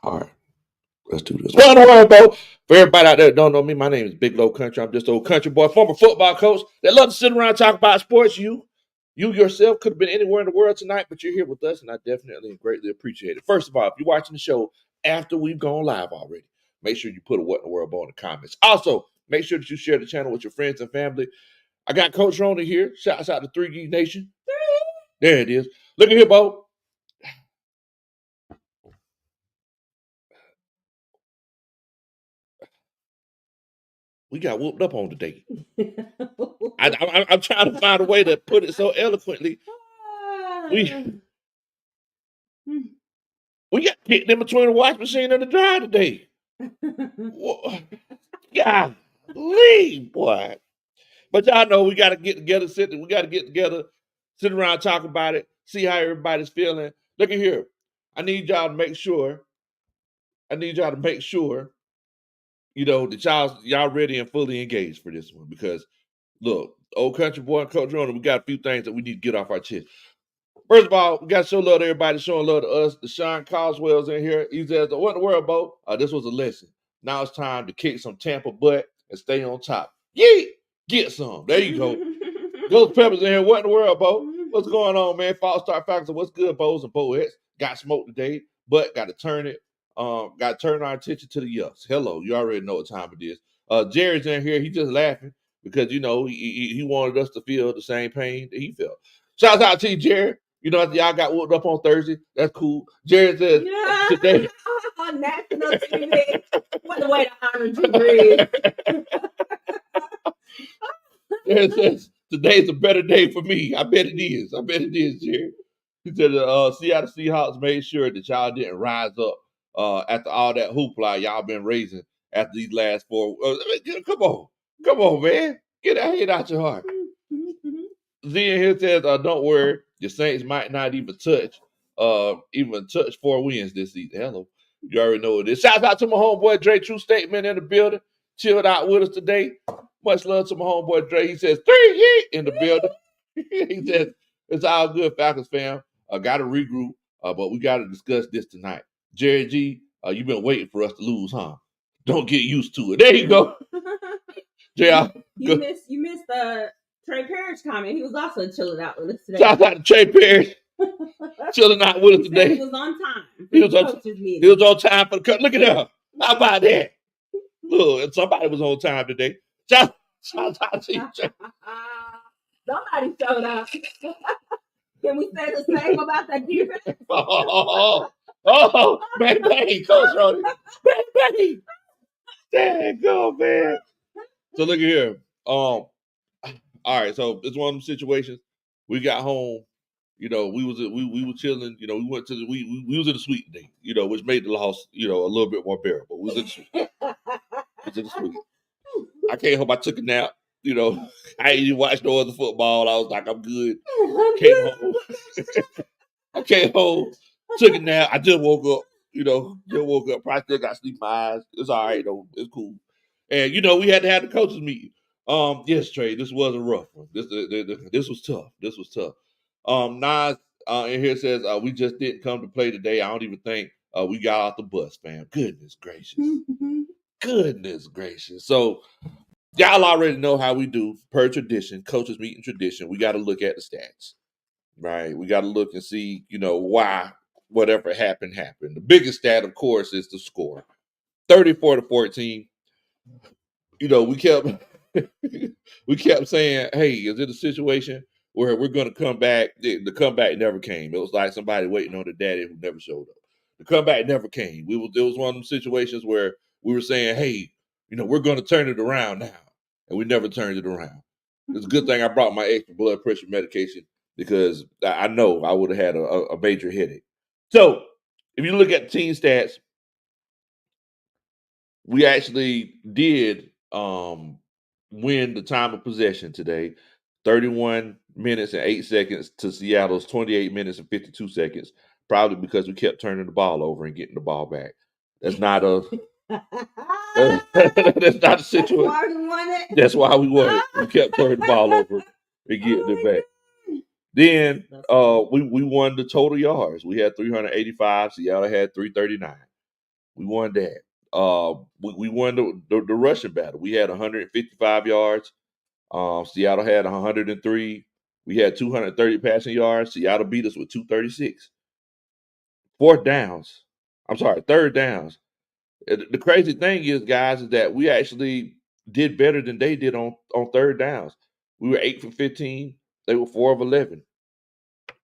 All right, let's do this. What in the world, Bo? For everybody out there that don't know me, my name is Big Low Country. I'm just an old country boy, former football coach that love to sit around and talk about sports. You yourself could have been anywhere in the world tonight, but you're here with us, and I definitely and greatly appreciate it. First of all, if you're watching the show after we've gone live already, make sure you put a what in the world Bo in the comments. Also, make sure that you share the channel with your friends and family. I got Coach Rona here. Shouts out to 3G Nation. There it is. Look at here, Bo. We got whooped up on today. I'm trying to find a way to put it so eloquently. We got kicked in between the wash machine and the dryer today. Golly, boy. But y'all know we got to get together, sit around, talk about it, see how everybody's feeling. Look at here. I need y'all to make sure, you know, that y'all ready and fully engaged for this one. Because look, old country boy and Coach Rona, we got a few things that we need to get off our chest. First of all, we got to show love to everybody, showing love to us. Deshaun Coswell's in here. He says, what in the world, Bo? This was a lesson. Now it's time to kick some Tampa butt and stay on top. Yeet! Get some. There you go. Ghost Peppers in here. What in the world, Bo? What's going on, man? False Start Falcons. What's good, Bo's and Boettes? Got smoked today, but got to turn it. Got to turn our attention to the yucks. Hello. You already know what time it is. Jerry's in here. He just laughing because, you know, he wanted us to feel the same pain that he felt. Shouts out to you, Jerry. You know, y'all got whooped up on Thursday. That's cool. Jared says today. On national TV. What a way to honor Drew. Jared says today's a better day for me. I bet it is. Jared. He said Seattle Seahawks made sure that y'all didn't rise up after all that hoopla y'all been raising after these last 4. Come on, man. Get that hate out your heart. Z in here says, don't worry, the Saints might not even touch 4 wins this season. Hello. You already know what it is. Shout out to my homeboy Dre, true statement in the building. Chilled out with us today. Much love to my homeboy Dre. He says 3 in the building. He says, it's all good, Falcons fam. Got to regroup, but we got to discuss this tonight. Jerry G, you've been waiting for us to lose, huh? Don't get used to it. There you go. JR. You missed the Trey Parrish comment. He was also chilling out with us today. Shout out to Trey Parrish. Chilling out with us today. He was on time. He was on time for the cut. Look at that. How about that? Look, somebody was on time today. Shout out to you, Trey. Somebody showed up. Can we say the same about that defense? Bang, bang, Coach Roddy. Bang, bang. There you go, man. So look at here. All right, so it's one of them situations. We got home, you know, we were chilling, you know, we went to we was in the suite today, you know, which made the loss, you know, a little bit more bearable. We was in the suite. I can't help I took a nap, you know. I ain't even watched no other football. I was like, I'm good. I came home, took a nap. I just woke up, you know, Probably still got sleep in my eyes. It's all right though. It's cool. And you know, we had to have the coaches meeting. Yes, Trey, this was a rough one. This was tough. Nas in here says we just didn't come to play today. I don't even think we got off the bus, fam. Goodness gracious. Goodness gracious. So y'all already know how we do per tradition, coaches meeting tradition. We got to look at the stats, right? We got to look and see, you know, why whatever happened. The biggest stat, of course, is the score, 34-14. You know, we kept saying, hey, is it a situation where we're going to come back? The comeback never came. It was like somebody waiting on the daddy who never showed up. The comeback never came. It was one of them situations where we were saying, hey, you know, we're going to turn it around now. And we never turned it around. It's a good thing I brought my extra blood pressure medication because I know I would have had a major headache. So if you look at the team stats, we actually did win the time of possession today, 31 minutes and 8 seconds to Seattle's 28 minutes and 52 seconds, probably because we kept turning the ball over and getting the ball back. That's not a That's not the situation. That's why we won it. We kept turning the ball over and getting it back. Then we won the total yards. We had 385. Seattle had 339. We won that. We won the rushing battle. We had 155 yards. Seattle had 103. We had 230 passing yards. Seattle beat us with 236. Third downs. The crazy thing is, guys, is that we actually did better than they did on third downs. We were 8 for 15. They were 4 of 11.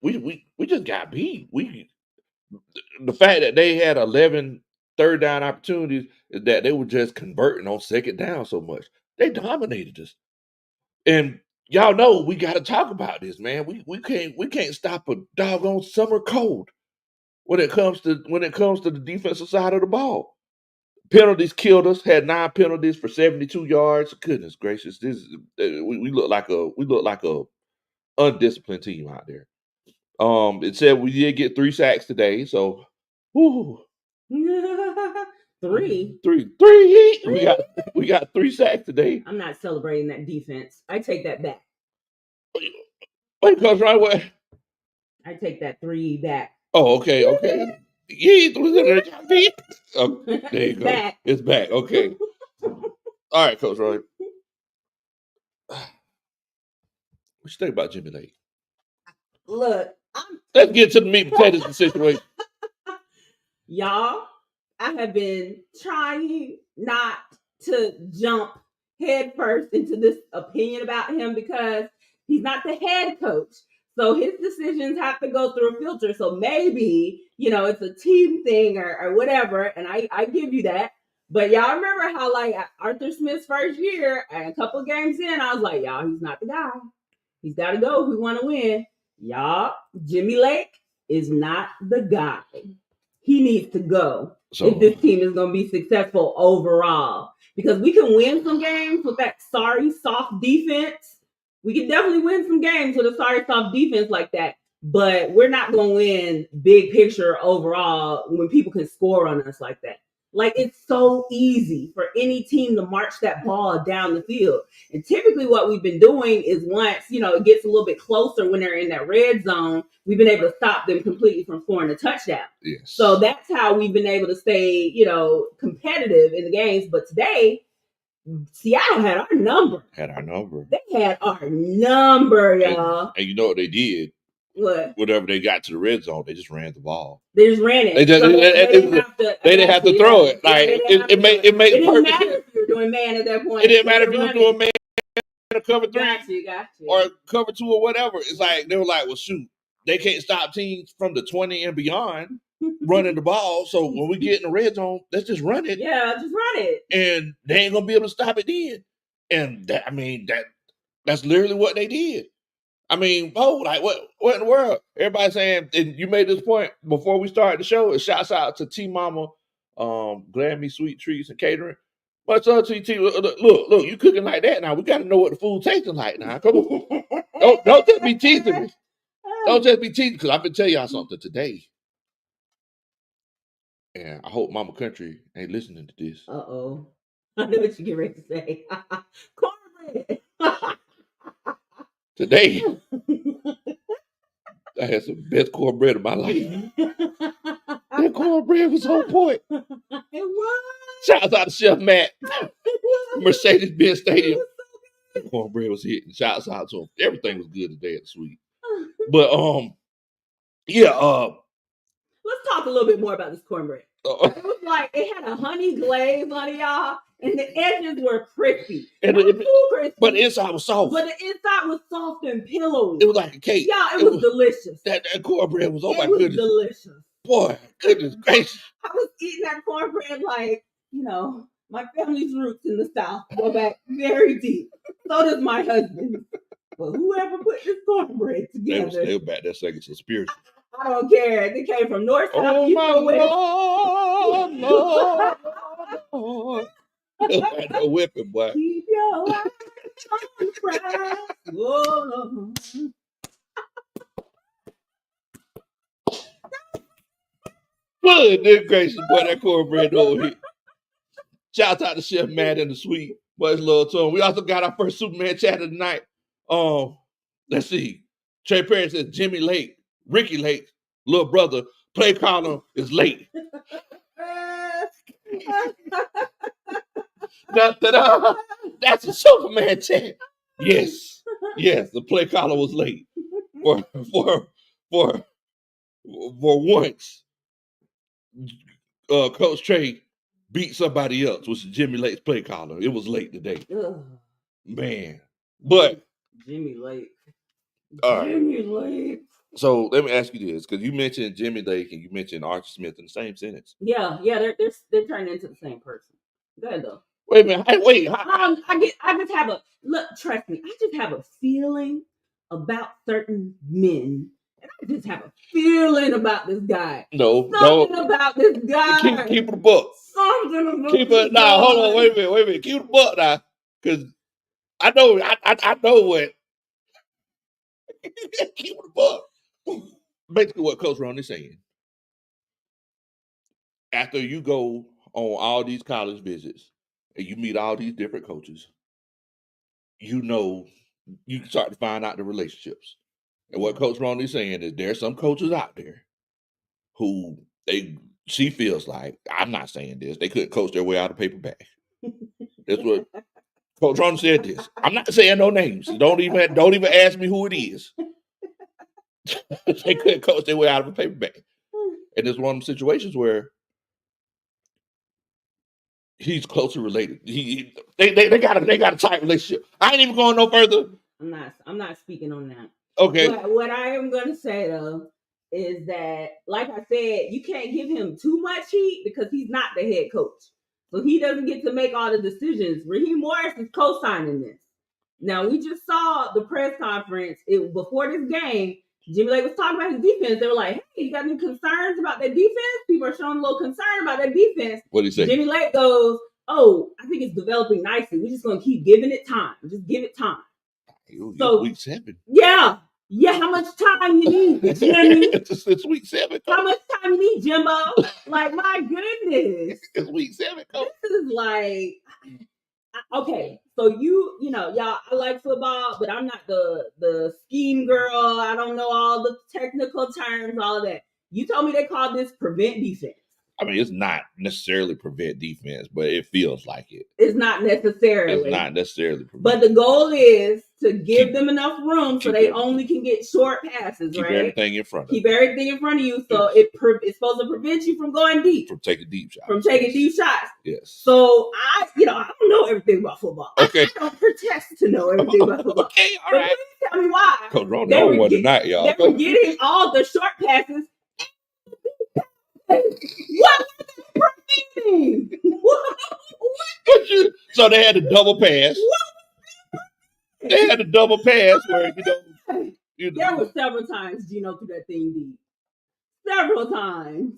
We just got beat. The fact that they had 11 third down opportunities is that they were just converting on second down so much. They dominated us. And y'all know we got to talk about this, man. We can't stop a doggone summer cold when it comes to the defensive side of the ball. Penalties killed us. Had 9 penalties for 72 yards. Goodness gracious, we look like a undisciplined team out there. It said we did get 3 sacks today, so whoo. Three. We got 3 sacks today. I'm not celebrating that defense. I take that back. Wait, Coach Ryan, what? I take that 3 back. Oh, okay. Yeah, oh, there you go. Back. It's back. Okay. All right, Coach Ryan. What you think about Jimmy Lake? Look, let's get to the meat and potatoes of the situation. Y'all, I have been trying not to jump head first into this opinion about him because he's not the head coach. So his decisions have to go through a filter. So maybe, it's a team thing or whatever. And I give you that. But y'all remember how, like, Arthur Smith's first year, and a couple of games in, I was like, y'all, he's not the guy. He's got to go if we want to win. Y'all, Jimmy Lake is not the guy. He needs to go if this team is going to be successful overall. Because we can win some games with that sorry, soft defense. We can definitely win some games with a sorry, soft defense like that. But we're not going to win big picture overall when people can score on us like that. Like, it's so easy for any team to march that ball down the field. And typically what we've been doing is once, it gets a little bit closer when they're in that red zone, we've been able to stop them completely from scoring a touchdown. Yes. So that's how we've been able to stay, competitive in the games. But today, Seattle had our number. They had our number, y'all. And you know what they did? What? Whenever they got to the red zone, they just ran the ball. They just ran it. They didn't have to throw it. Like it made perfect sense. It didn't matter if you were doing man at that point. It didn't matter if you were doing man or cover 3 got you. Or cover 2 or whatever. It's like they were like, well, shoot, they can't stop teams from the 20 and beyond running the ball. So when we get in the red zone, let's just run it. Yeah, just run it. And they ain't gonna be able to stop it then. And that's literally what they did. I mean, like what in the world? Everybody saying, and you made this point before we started the show. It shouts out to T Mama, Glammy Sweet Treats and Catering. Much love to you, T. Look, you cooking like that now. We got to know what the food tasting like now. Come on, don't just be teasing me. Don't just be teasing, because I've been telling y'all something today. And I hope Mama Country ain't listening to this. Uh-oh. I know what you get ready to say. Cornbread. Today, I had some best cornbread of my life. That cornbread was on point. It was. Shout out to Chef Matt. Mercedes-Benz Stadium. The cornbread was hitting. Shouts out to him. Everything was good today at the suite. But let's talk a little bit more about this cornbread. It was like it had a honey glaze on it, y'all, and the edges were crispy. Not too crispy, but the inside was soft. But the inside was soft and pillowy. It was like a cake. Yeah, it was delicious. That cornbread was, my goodness. It was delicious. Boy, goodness gracious. I was eating that cornbread like, my family's roots in the South go back very deep. So does my husband. But whoever put this cornbread together. They were back there saying some spiritual. I don't care. They came from north, south, east, or west. Lord. No whipping, boy. Keep your eyes on the prize. Whoa. Good gracious, boy, that cornbread over here. Shout out to Chef Matt in the suite. Much love to him. We also got our first Superman chat of the night. Let's see. Trey Perry says Jimmy Lake, Ricky Lake, little brother, Playcaller is late. That's a Superman chat. Yes, the Playcaller was late. For once, Coach Trey beat somebody else, which is Jimmy Lake's Playcaller. It was late today. Ugh. Man. But Jimmy Lake. Jimmy Lake. So let me ask you this, because you mentioned Jimmy Lake and you mentioned Archie Smith in the same sentence. Yeah, they're turning into the same person. Go ahead though. Wait a minute. I just have trust me, I just have a feeling about certain men. And I just have a feeling about this guy. Something about this guy. Keep it a buck. Something about keep it. Nah, hold on. Wait a minute. Keep it a buck now, because I know what. Keep it a buck. Basically, what Coach Ron is saying. After you go on all these college visits and you meet all these different coaches, you start to find out the relationships. And what Coach Ron is saying is there are some coaches out there who she feels like, I'm not saying this, they couldn't coach their way out of paper bag. That's what Coach Ron said this. I'm not saying no names. Don't even ask me who it is. They couldn't coach their way out of a paper bag. And it's one of the situations where he's closely related. They got a tight relationship. I ain't even going no further. I'm not speaking on that. Okay. What I am gonna say though is that, like I said, you can't give him too much heat because he's not the head coach. So he doesn't get to make all the decisions. Raheem Morris is co-signing this. Now we just saw the press conference before this game. Jimmy Lake was talking about his defense. They were like, hey, you got any concerns about their defense? People are showing a little concern about their defense. What did he say? Jimmy Lake goes, oh, I think it's developing nicely. We're just going to keep giving it time. Just give it time. So week 7. Yeah. How much time you need, Jimmy? It's week 7. How much time you need, Jimbo? Like, my goodness. It's week 7. Coach. This is like... Okay, so y'all, I like football, but I'm not the scheme girl. I don't know all the technical terms, all of that. You told me they call this prevent defense. I mean, it's not necessarily prevent defense, but it feels like it. It's not necessarily. Prevent. But the goal is to give them enough room so they only can get short passes, keep right? Everything in front of Keep everything in front of you, so yes. It's supposed to prevent you from going deep. From taking deep shots. Yes. Yes. So I don't know everything about football. Okay. I don't pretend to know everything about football. Okay, all right. Please tell me why. Coach Ron, no one tonight, y'all. They were getting all the short passes. What was that preventing? So they had a double pass. They had a double pass where There were several times Gino threw that thing deep. Several times.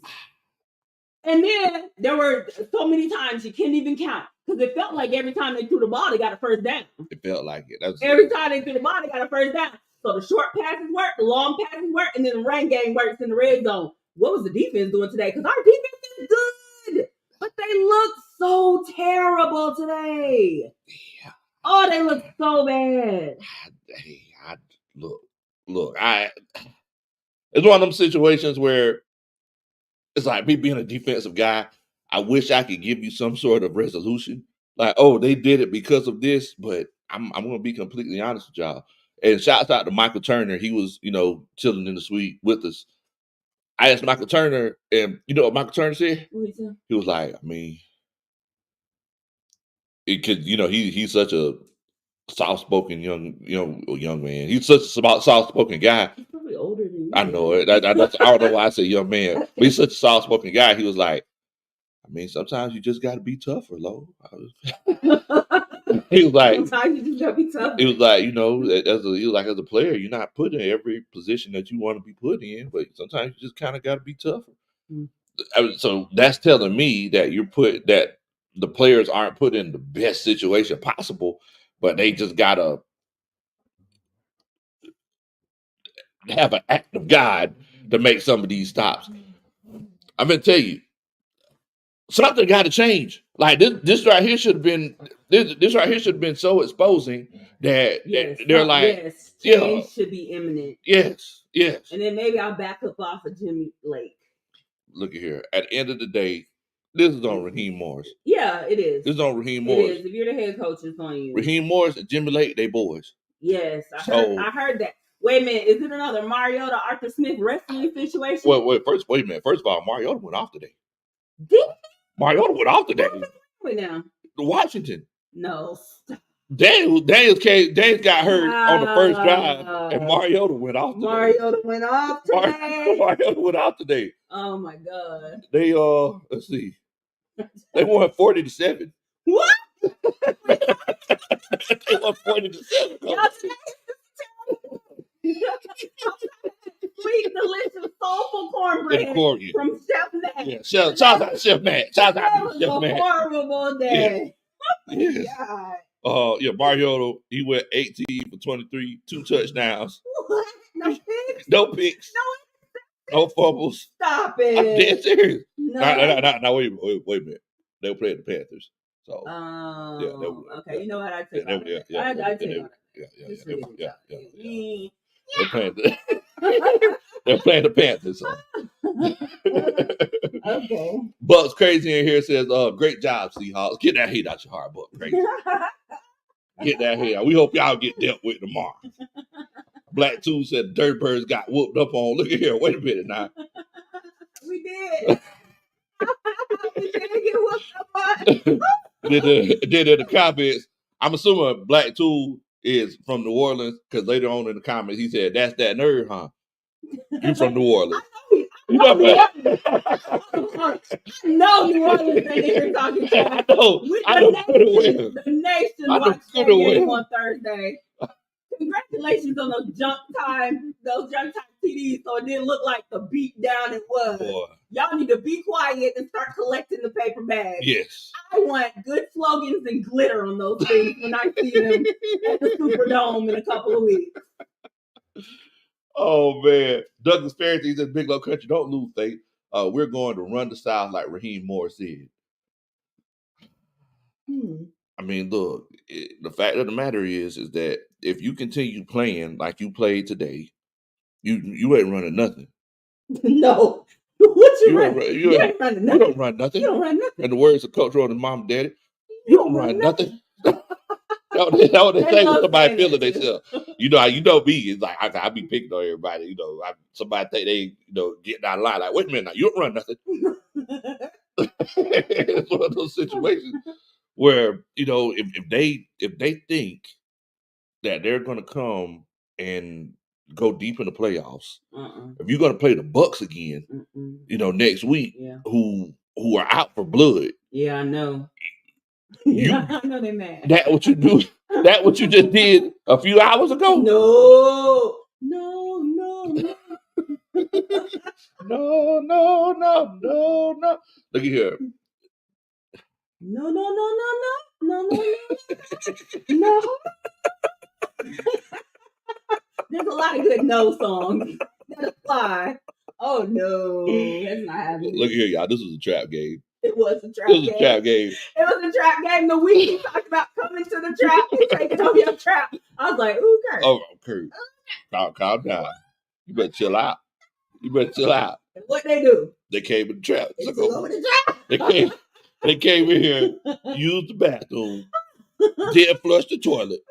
And then there were so many times you can't even count. Because it felt like every time they threw the ball, they got a first down. It felt like it. Every time they threw the ball, they got a first down. So the short passes work, the long passes work, and then the run game works in the red zone. What was the defense doing today? Because our defense is good. But they look so terrible today. Yeah. Oh, they look so bad. It's one of them situations where it's like me being a defensive guy. I wish I could give you some sort of resolution. Like, oh, they did it because of this, but I'm going to be completely honest with y'all. And shouts out to Michael Turner. He was, chilling in the suite with us. I asked Michael Turner, and you know what Michael Turner said? He was like, I mean, he's such a soft-spoken young man. He's such a soft-spoken guy. He's probably older than you. I know it. I don't know why I say young man. But he's such a soft-spoken guy. He was like, I mean, sometimes you just got to be tougher, Lo. He was like, sometimes you just got to be tougher. He was like, as a player, you're not put in every position that you want to be put in, but sometimes you just kind of got to be tougher. Mm-hmm. So that's telling me that that the players aren't put in the best situation possible, but they just gotta have an act of God to make some of these stops. I'm gonna tell you, something got to change. Like this right here should have been this right here should have been so exposing that they're like, change should be imminent. Yes. And then maybe I'll back up off of Jimmy Lake. Look at here. At the end of the day, this is on Raheem Morris. Yeah, it is. This is on Raheem Morris. It is. If you're the head coach, it's on you. Raheem Morris and Jimmy Lake, they boys. Yes, I heard that. Wait a minute, is it another Mariota Arthur Smith wrestling situation? Wait a minute. First of all, Mariota went off today. Did he? Mariota went off today. Wait now. Washington. No. Daniels got hurt on the first drive, and Mariota went off today. Mariota went off today. Oh my God. They let's see. They won 40-7. What? They won 40-7. Sweet, delicious, soulful cornbread from Chef Matt. Yeah, shout out to Chef Matt. Shout out to Chef Matt. Horrible day. Yes. God. Mariota, he went 18 for 23, 2 touchdowns. What? No picks? No picks. No fumbles. Stop it. I'm dead serious. No. Now, wait a minute. They were playing the Panthers. So, okay. You know what? I take it. They're playing the Panthers. So. Okay. Bucks Crazy in here says, great job, Seahawks. Get that hate out your heart, Buck Crazy. Get that hate out. We hope y'all get dealt with tomorrow. Black 2 said Dirt Birds got whooped up on. Look at here. Wait a minute now. We did. We didn't get whooped up on. Did in the comments, I'm assuming Black 2 is from New Orleans, because later on in the comments, he said, that's that nerd, huh? You from New Orleans. No, New Orleans ain't here talking trash. The nation watched that game on Thursday. Congratulations on those junk time TDs, so it didn't look like the beat down it was. Boy. Y'all need to be quiet and start collecting the paper bags. Yes. I want good slogans and glitter on those things when I see them at the Superdome in a couple of weeks. Oh, man. Douglas Farrington says, Big Low Country, don't lose faith. We're going to run the South like Raheem Morris said. I mean, look, the fact of the matter is that if you continue playing like you played today, you ain't running nothing. No. What you run? You ain't running nothing. You don't run nothing. You don't run nothing. In the words of Coach Ron and Mom and Daddy, you don't run nothing. That's what they say when somebody feeling themselves. You know me. It's like I be picking on everybody. You know, somebody think they getting out of line. Like, wait a minute, now, you don't run nothing. It's one of those situations where if they think that they're going to come and go deep in the playoffs, if you're going to play the Bucks again, next week, who are out for blood. Yeah, I know. I know they mad. That what you do? That what you just did a few hours ago? No. No. Look at here. No. There's a lot of good no songs that apply. Oh no, that's not happening. Look here, y'all. This was a trap game. It was a trap game. It was a trap game. The week he talked about coming to the trap and taking over your trap. I was like, ooh, Kurt. Oh, Kurt. Calm down. You better chill out. And what they do? They came in the trap. They took over the trap. They came in here, used the bathroom, didn't flush the toilet.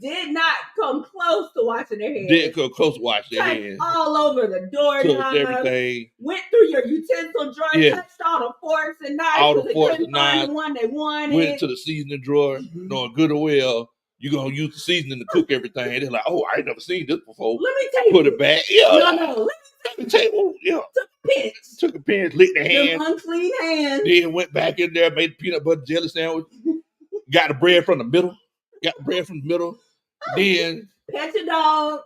Did not come close to washing their hands. Didn't come close to washing their hands. All over the doorknob. Everything. Went through your utensil drawer, touched all the forks and knives. All the forks and knives. The one they wanted. Went into the seasoning drawer, knowing good or well, you're going to use the seasoning to cook everything. They're like, oh, I ain't never seen this before. Let me tell you. Put it back. Yeah. No. Let me tell you. Yeah. Took a pinch, licked the hand. Them unclean hands. Then went back in there, made a peanut butter jelly sandwich. Got the bread from the middle. Then pet your dog.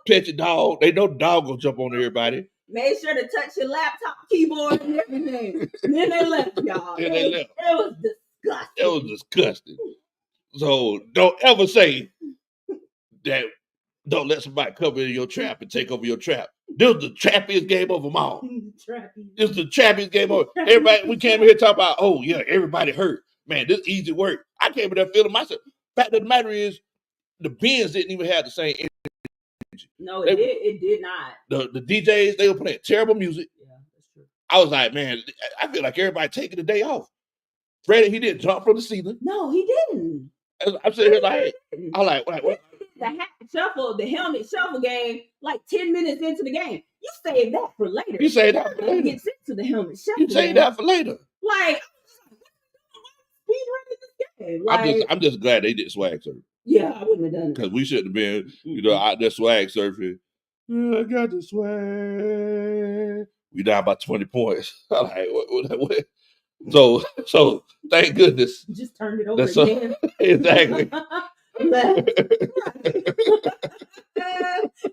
They know the dog gonna jump on everybody. Made sure to touch your laptop keyboard and everything. Then they left, y'all. It was disgusting. It was disgusting. So don't ever say that. Don't let somebody cover in your trap and take over your trap. This was the trappiest game of them all. It's the trappiest game over. Everybody, we came here talking about, oh yeah, everybody hurt. Man, this easy work. I came in there feeling myself. Fact of the matter is, the Benz didn't even have the same energy. No, it did not. The DJs, they were playing terrible music. Yeah, that's true. I was like, man, I feel like everybody taking the day off. Freddie, he didn't jump from the ceiling. No, he didn't. I'm sitting here like, I'm like, what? The hat shuffle, the helmet shuffle game, like 10 minutes into the game. You saved that for later. You saved that for later. Gets into the helmet shuffle. You saved that for later. Like, speed running this game. Like, I'm just glad they did swag surf. Yeah, I wouldn't have done it. Because we shouldn't have been, out there swag surfing. I got the swag. We down by 20 points. I'm like, what? So thank goodness. Just turned it over again. Exactly.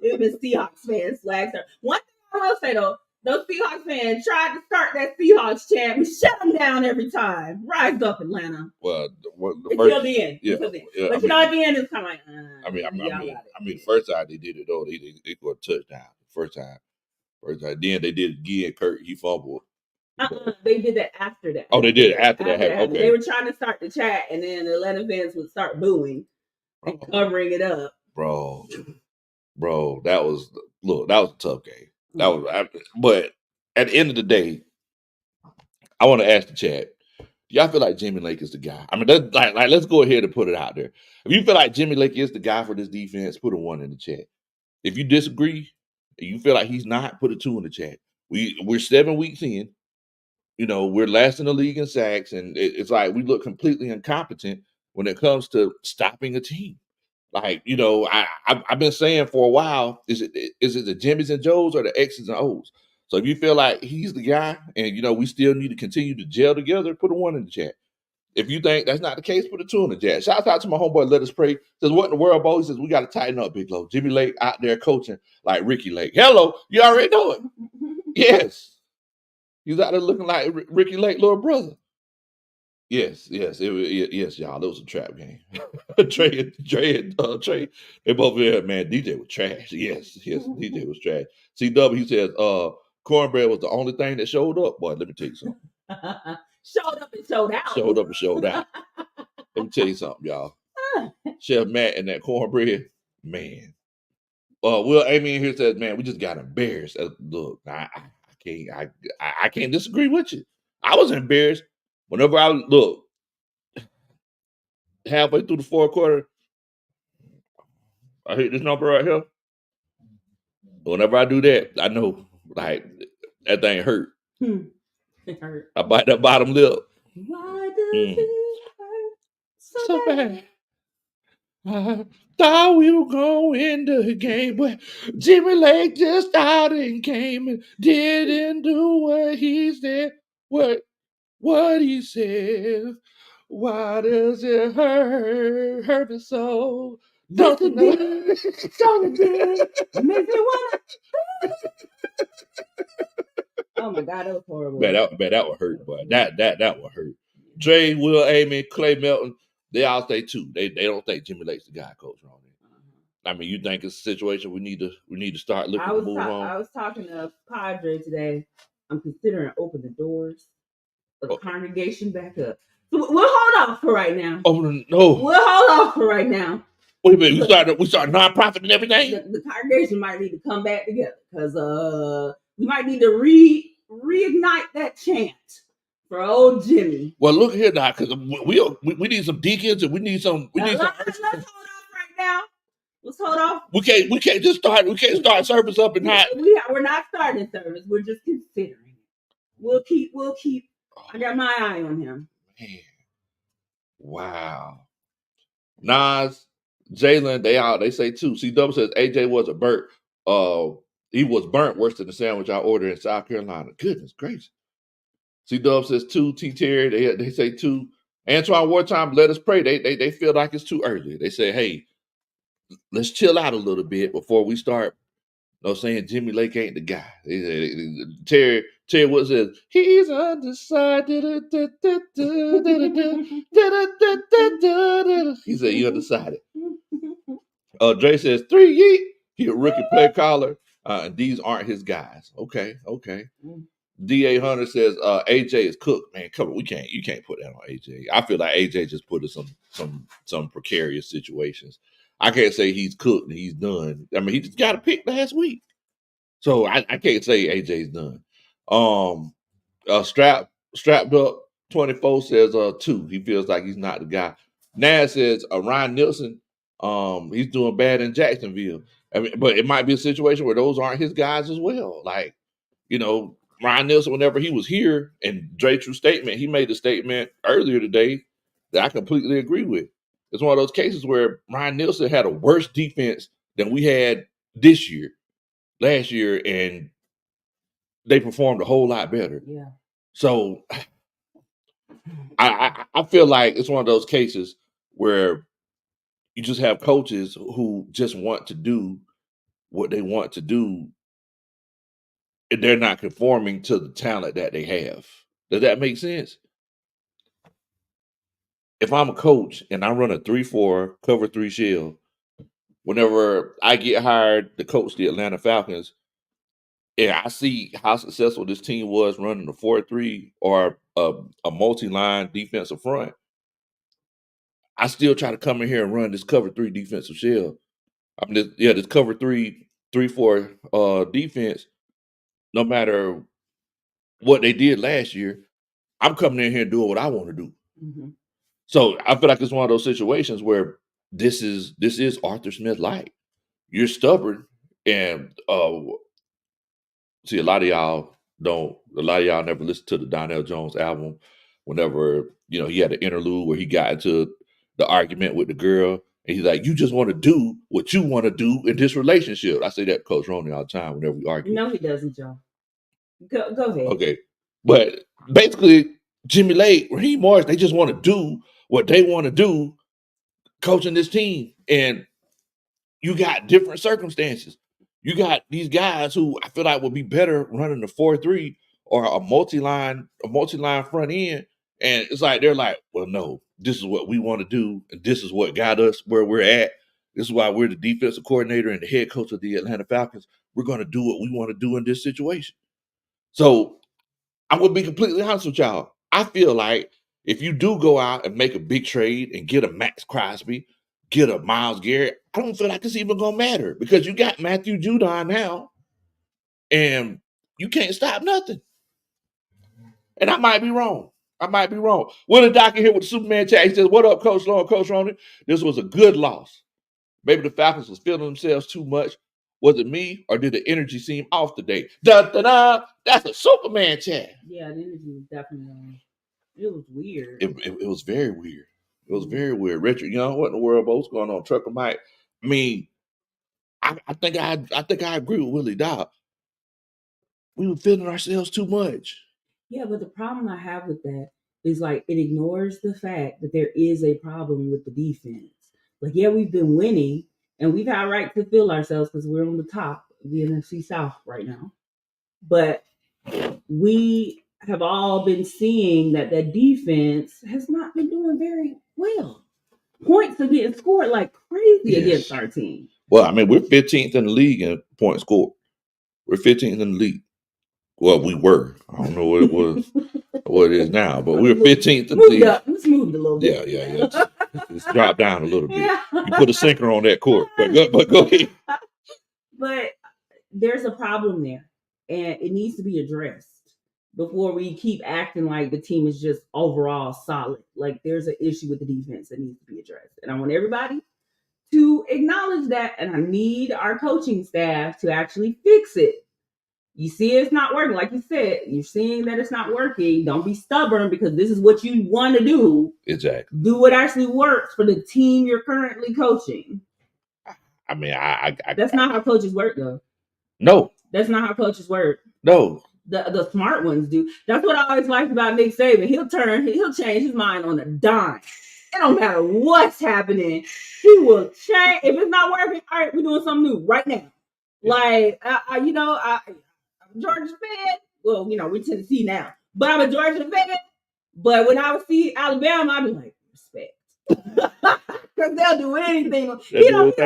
It was Seahawks fans swag surf. One thing I will say though, those Seahawks fans tried to start that Seahawks chant. We shut them down every time. Rise up, Atlanta. Well, the until the end. Yeah, until the end. Yeah, but at the end, it's kind of like. I mean, the first time they did it though, they scored a touchdown. First time. Then they did it again. Kurt, he fumbled. They did that after that. Oh, they did it after that. Okay. They were trying to start the chat, and then the Atlanta fans would start booing and covering it up. Bro, that was a tough game. But at the end of the day, I want to ask the chat: do y'all feel like Jimmy Lake is the guy? I mean, let's go ahead and put it out there. If you feel like Jimmy Lake is the guy for this defense, put a 1 in the chat. If you disagree, and you feel like he's not, put a 2 in the chat. We're 7 weeks in. We're last in the league in sacks, and it's like we look completely incompetent when it comes to stopping a team. Like, I've been saying for a while, is it the Jimmys and Joes or the X's and O's? So if you feel like he's the guy and, we still need to continue to gel together, put a 1 in the chat. If you think that's not the case, put a 2 in the chat. Shout out to my homeboy, Let Us Pray. Says, what in the world, Bo? He says, we got to tighten up, Big Low. Jimmy Lake out there coaching like Ricky Lake. Hello, you already know it. Yes. He's out there looking like Ricky Lake, little brother. Yes, yes, y'all. It was a trap game. Trey, they both there, man. DJ was trash. Yes, DJ was trash. CW, he says, cornbread was the only thing that showed up. Boy, let me tell you something. Showed up and showed out. Showed up and showed out. Let me tell you something, y'all. Chef Matt and that cornbread, man. Will Amy in here says, man, we just got embarrassed. Look, I can't disagree with you. I was embarrassed. Whenever I look halfway through the fourth quarter, I hit this number right here. Whenever I do that, I know like that thing hurt. It hurt. I bite that bottom lip. Why does it hurt so bad? I thought we were going to the game, but Jimmy Lake just out and came and didn't do what he said. What he said. Why does it hurt me so? Don't it make me wanna. Oh my God, that was horrible. Man, that would hurt, boy. That would hurt. Dre, Will, Amy, Clay Melton, they all say 2. They don't think Jimmy Lake's the guy, Coach Ron. I mean, you think it's a situation we need to start looking to move on? I was talking to Padre today. I'm considering open the doors of the congregation back up. So we'll hold off for right now. Oh no. We'll hold off for right now. Wait a minute, we start nonprofit and everything? The congregation might need to come back together because we might need to reignite that chant for old Jimmy. Well, look here now, because we need some deacons and we need some. Let's hold off right now. Let's hold off. We can't just start. We can't start service up and not. We're not starting service. We're just considering. We'll keep. I got my eye on him. Man. Wow. Nas, Jalen, they say 2. CW says AJ was a burnt. He was burnt worse than the sandwich I ordered in South Carolina. Goodness gracious. CW says 2. T Terry, they say 2. Antoine Wartime, Let Us Pray. They feel like it's too early. They say, hey, let's chill out a little bit before we start. Saying Jimmy Lake ain't the guy. Terry Wood says he's undecided. He said you undecided. Dre says 3 yeet. He a rookie play caller, and these aren't his guys. Okay. D.A. Hunter says AJ is cooked. Man, come on, you can't put that on AJ. I feel like AJ just put in some precarious situations. I can't say he's cooked and he's done. I mean, he just got a pick last week. So I can't say AJ's done. Strapped up 24 says 2. He feels like he's not the guy. Nas says Ryan Nielsen, he's doing bad in Jacksonville. I mean, but it might be a situation where those aren't his guys as well. Like, Ryan Nielsen, whenever he was here, and Dre True statement, he made a statement earlier today that I completely agree with. It's one of those cases where Ryan Nielsen had a worse defense than we had last year, and they performed a whole lot better. Yeah. So I feel like it's one of those cases where you just have coaches who just want to do what they want to do, and they're not conforming to the talent that they have. Does that make sense? If I'm a coach and I run a 3-4 cover 3 shell, whenever I get hired to coach the Atlanta Falcons, and I see how successful this team was running a 4-3 or a multi-line defensive front, I still try to come in here and run this cover 3 defensive shell. I mean, this cover 3-4 defense. No matter what they did last year, I'm coming in here and doing what I want to do. Mm-hmm. So I feel like it's one of those situations where this is Arthur Smith like. You're stubborn, and see, a lot of y'all never listened to the Donnell Jones album. Whenever he had an interlude where he got into the argument with the girl, and he's like, "You just want to do what you want to do in this relationship." I say that to Coach Roney all the time whenever we argue. No, he doesn't, Joe. Go ahead. Okay, but basically, Jimmy Lake, Raheem Morris, they just want to do what they want to do, coaching this team, and you got different circumstances. You got these guys who I feel like would be better running the 4-3 or a multi-line front end. And it's like, they're like, well, no, this is what we want to do. And this is what got us where we're at. This is why we're the defensive coordinator and the head coach of the Atlanta Falcons. We're going to do what we want to do in this situation. So I'm going to be completely honest with y'all. I feel like if you do go out and make a big trade and get a Max Crosby, get a Myles Garrett, I don't feel like it's even going to matter because you got Matthew Judon now, and you can't stop nothing. And I might be wrong. Willie Docker here with the Superman chat. He says, "What up, Coach Long, Coach Roney? This was a good loss. Maybe the Falcons was feeling themselves too much. Was it me, or did the energy seem off today?" Da-da-da. That's a Superman chat. Yeah, the energy was definitely on. It was weird. It was very weird. It was very weird. Richard Young, what in the world? What's going on? Trucker Mike. I mean, I think I agree with Willie Doc. We were feeling ourselves too much. Yeah, but the problem I have with that is like it ignores the fact that there is a problem with the defense. Like, yeah, we've been winning and we've had a right to feel ourselves because we're on the top of the NFC South right now. But we have all been seeing that defense has not been doing very well. Points are getting scored like crazy against our team. Well, I mean, we're 15th in the league in points scored. We're 15th in the league. Well, we were. I don't know what it was, what it is now, but we're 15th in the league. Let's move it a little bit. Yeah. It's dropped down a little bit. Yeah. You put a sinker on that court, but go ahead. But there's a problem there, and it needs to be addressed before we keep acting like the team is just overall solid. Like, there's an issue with the defense that needs to be addressed, and I want everybody to acknowledge that, and I need our coaching staff to actually fix it. You see it's not working. Like you said, you're seeing that it's not working. Don't be stubborn because this is what you want to do. Exactly. Do what actually works for the team you're currently coaching. I mean, that's not how coaches work, though. No. That's not how coaches work. No. The smart ones do. That's what I always liked about Nick Saban. He'll change his mind on a dime. It don't matter what's happening. He will change. If it's not working, all right, we're doing something new right now. Like, I'm Georgia fan. Well, we're Tennessee now, but I'm a Georgia fan. But when I would see Alabama, I'd be like, respect, because they'll do anything. He don't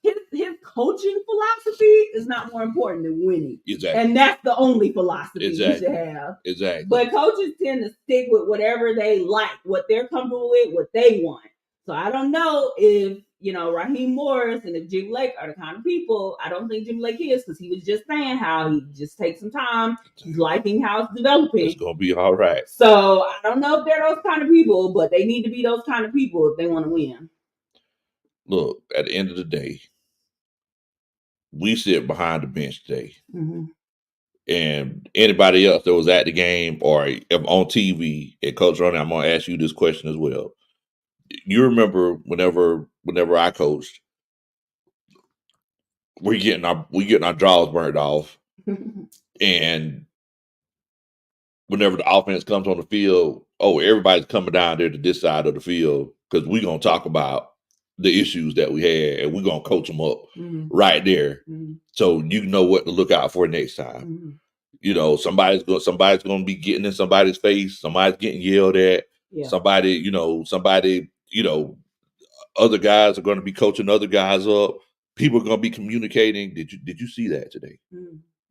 his coaching philosophy is not more important than winning. Exactly. And that's the only philosophy you Exactly. should have. Exactly. But coaches tend to stick with whatever they like, what they're comfortable with, what they want. So I don't know if, Raheem Morris and if Jimmy Lake are the kind of people. I don't think Jimmy Lake is, because he was just saying how he just takes some time. He's liking how it's developing. It's going to be all right. So I don't know if they're those kind of people, but they need to be those kind of people if they want to win. Look, at the end of the day, we sit behind the bench today. Mm-hmm. And anybody else that was at the game or on TV, and Coach Ronnie, I'm going to ask you this question as well. You remember whenever I coached, we getting our draws burned off, and whenever the offense comes on the field, everybody's coming down there to this side of the field because we're gonna talk about the issues that we had and we're gonna coach them up right there, so you know what to look out for next time. Somebody's going to be getting in somebody's face. Somebody's getting yelled at. Yeah. Somebody, other guys are going to be coaching other guys up. People are going to be communicating. Did you see that today?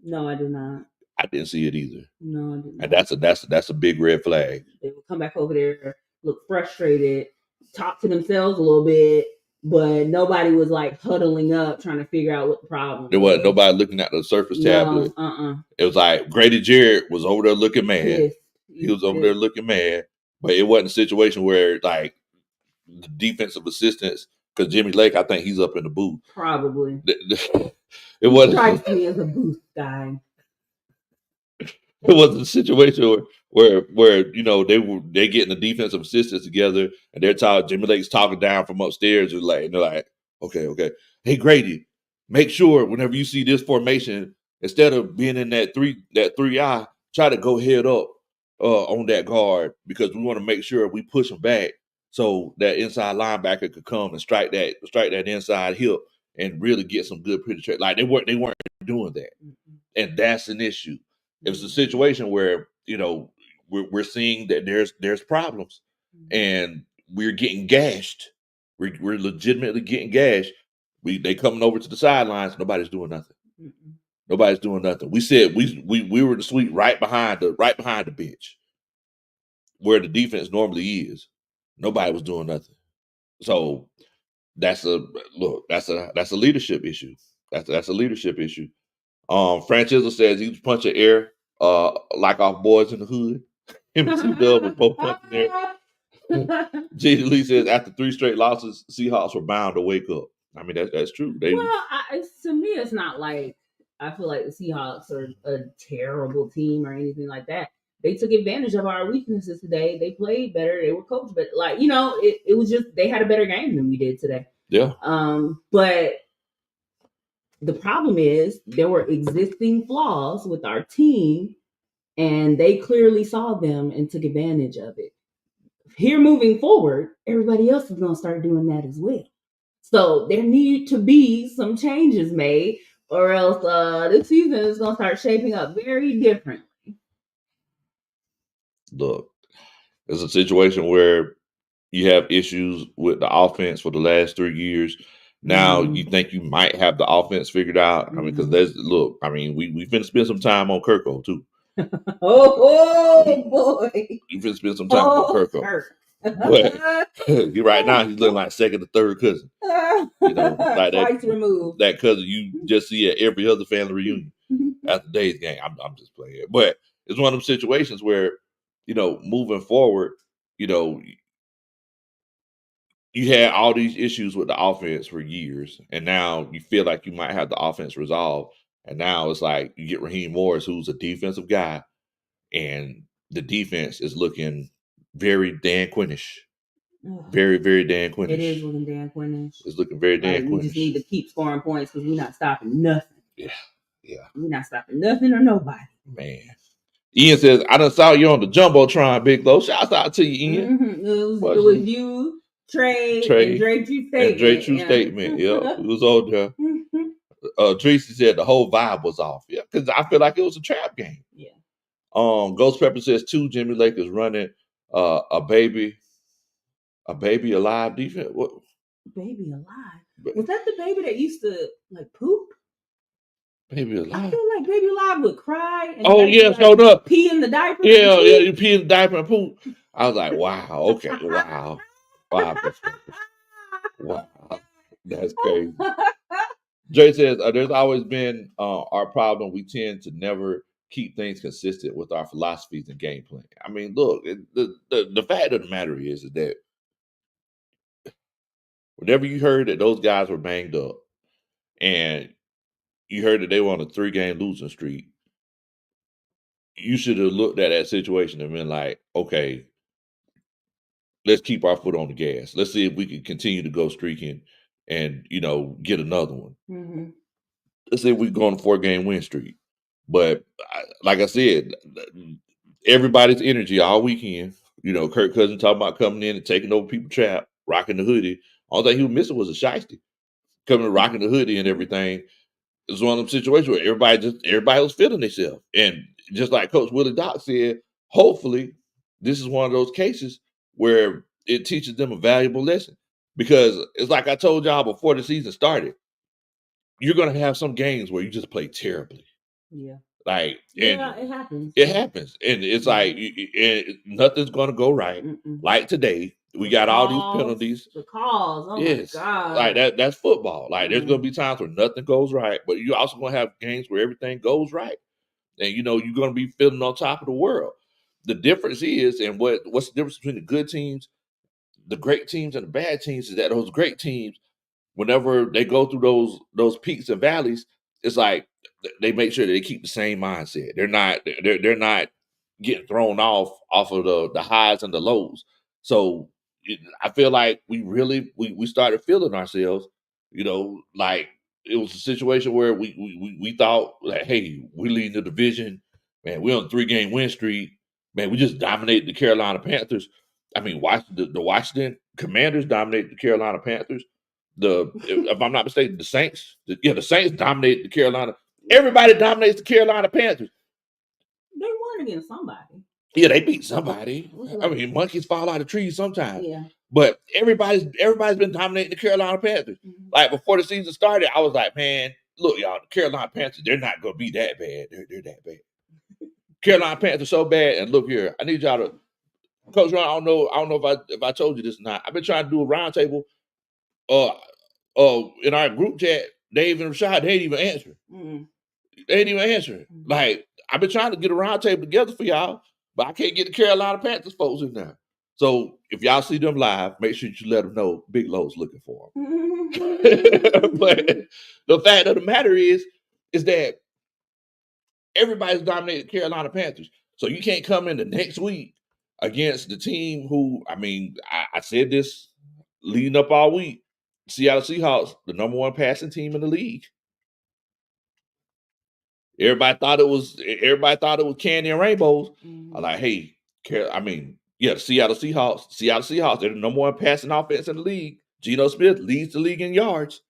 No, I did not. I didn't see it either. No, I did not. And that's a big red flag. They would come back over there, look frustrated, talk to themselves a little bit, but nobody was like huddling up trying to figure out what the problem was. There wasn't nobody looking at the Surface tablet. It was like Grady Jarrett was over there looking mad. Yes. He was over there looking mad, but it wasn't a situation where like the defensive assistants, because Jimmy Lake, I think he's up in the booth. Probably. It wasn't. Strikes me as a booth guy. It wasn't a situation where they getting the defensive assistants together and they're talking. Jimmy Lake's talking down from upstairs, and they're like, okay, hey Grady, make sure whenever you see this formation, instead of being in that three eye, try to go head up on that guard, because we want to make sure we push them back so that inside linebacker could come and strike that inside hip and really get some good penetration. Like they weren't doing that, and that's an issue. It was a situation where we're seeing that there's problems, and we're getting gashed. We're legitimately getting gashed. They coming over to the sidelines. Nobody's doing nothing. Nobody's doing nothing. We said we were in the suite right behind the bench, where the defense normally is. Nobody was doing nothing. So that's a leadership issue. That's a leadership issue. Franchizza says he was punching air like off boys in the hood. Him and T-Dub were both punching air. J.D. Lee says after 3 straight losses, Seahawks were bound to wake up. I mean, that's true. To me, it's not like I feel like the Seahawks are a terrible team or anything like that. They took advantage of our weaknesses today. They played better. They were coached better. It was just they had a better game than we did today. Yeah. But the problem is there were existing flaws with our team, and they clearly saw them and took advantage of it. Here moving forward, everybody else is going to start doing that as well. So there need to be some changes made, or else this season is going to start shaping up very differently. Look, it's a situation where you have issues with the offense for the last 3 years. Now you think you might have the offense figured out. I mean, because we finna spend some time on Kirko too. Oh boy, we finna spend some time on Kirko. But right now he's looking like second or third cousin. Like twice removed. That cousin you just see at every other family reunion after today's game. I'm just playing, but it's one of those situations where moving forward, you had all these issues with the offense for years, and now you feel like you might have the offense resolved. And now it's like you get Raheem Morris, who's a defensive guy, and the defense is looking very Dan Quinn-ish. Very, very Dan Quinn-ish. It is looking Dan Quinn-ish. It's looking very Dan Quinn-ish. We just need to keep scoring points because we're not stopping nothing. Yeah. We're not stopping nothing or nobody. Man. Ian says, I done saw you on the Jumbotron, Big Low. Shouts out to you, Ian. Mm-hmm. It was you, Trey, and Dre True Statement. And Dre True Statement, yeah. It was on there. Tracy said the whole vibe was off. Yeah, because I feel like it was a trap game. Yeah. Ghost Pepper says, 2 Jimmy Lakers running a baby alive defense. What? Baby alive? Was that the baby that used to like poop? Baby I Alive. feel like Baby Alive would cry. And Oh yeah, like, showed up. Pee in the diaper. Yeah, you pee in the diaper and poop. I was like, wow, okay, wow. Wow, that's crazy. Jay says, there's always been our problem. We tend to never keep things consistent with our philosophies and game plan. I mean, look, the fact of the matter is that whenever you heard that those guys were banged up and you heard that they were on a 3-game losing streak, you should have looked at that situation and been like, okay, let's keep our foot on the gas. Let's see if we can continue to go streaking and, get another one. Mm-hmm. Let's see if we can go on a 4-game win streak. But like I said, everybody's energy all weekend. Kirk Cousins talking about coming in and taking over people's trap, rocking the hoodie. All that he was missing was a shiesty. Coming and rocking the hoodie and everything. It was one of them situations where everybody was feeling themselves. And just like Coach Willie Doc said, hopefully this is one of those cases where it teaches them a valuable lesson. Because it's like I told y'all before the season started, you're going to have some games where you just play terribly. Yeah. It happens. It happens. And it's like nothing's going to go right. Like today, we got all these penalties. The calls. Oh my God. Like that's football. Like there's going to be times where nothing goes right, but you're also going to have games where everything goes right. And you're going to be feeling on top of the world. The difference is, and what's the difference between the good teams, the great teams, and the bad teams is that those great teams, whenever they go through those peaks and valleys, it's like they make sure that they keep the same mindset. They're not getting thrown off of the highs and the lows. So I feel like we started feeling ourselves, like it was a situation where we thought like, hey, we lead the division, man, we're on a 3-game win streak, man, we just dominated the Carolina Panthers. I mean, the Washington Commanders dominated the Carolina Panthers. If I'm not mistaken, the Saints, the Saints dominated the Carolina. Everybody dominates the Carolina Panthers. They won against somebody. Yeah, they beat somebody. I mean, monkeys fall out of trees sometimes. Yeah. But everybody's been dominating the Carolina Panthers. Mm-hmm. Like before the season started, I was like, man, look, y'all, the Carolina Panthers, they're not gonna be that bad. They're that bad. Carolina Panthers so bad. And look here, I need y'all to, Coach Ron, I don't know if I told you this or not. I've been trying to do a roundtable. In our group chat, Dave and Rashad, they ain't even answering. Mm-hmm. They ain't even answering. Mm-hmm. Like, I've been trying to get a roundtable together for y'all, but I can't get the Carolina Panthers folks in there. So if y'all see them live, make sure you let them know Big Low's looking for them. But the fact of the matter is that everybody's dominated Carolina Panthers. So you can't come in the next week against the team who, I mean, I said this leading up all week. Seattle Seahawks, the number 1 passing team in the league. Everybody thought it was candy and rainbows. Mm-hmm. I'm like, hey, the Seattle Seahawks, they're the number 1 passing offense in the league. Geno Smith leads the league in yards.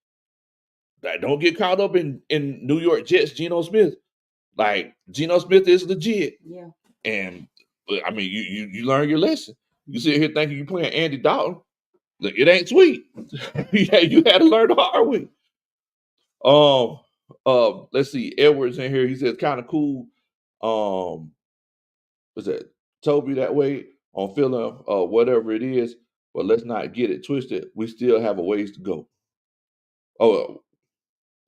Like, don't get caught up in New York Jets, Geno Smith. Like, Geno Smith is legit. Yeah. And I mean, you learn your lesson. You sit here thinking you're playing Andy Dalton. It ain't sweet. You had to learn the hard way. Let's see. Edwards in here. He says kind of cool. What's that? Toby that way on feeling whatever it is, but let's not get it twisted. We still have a ways to go. Oh,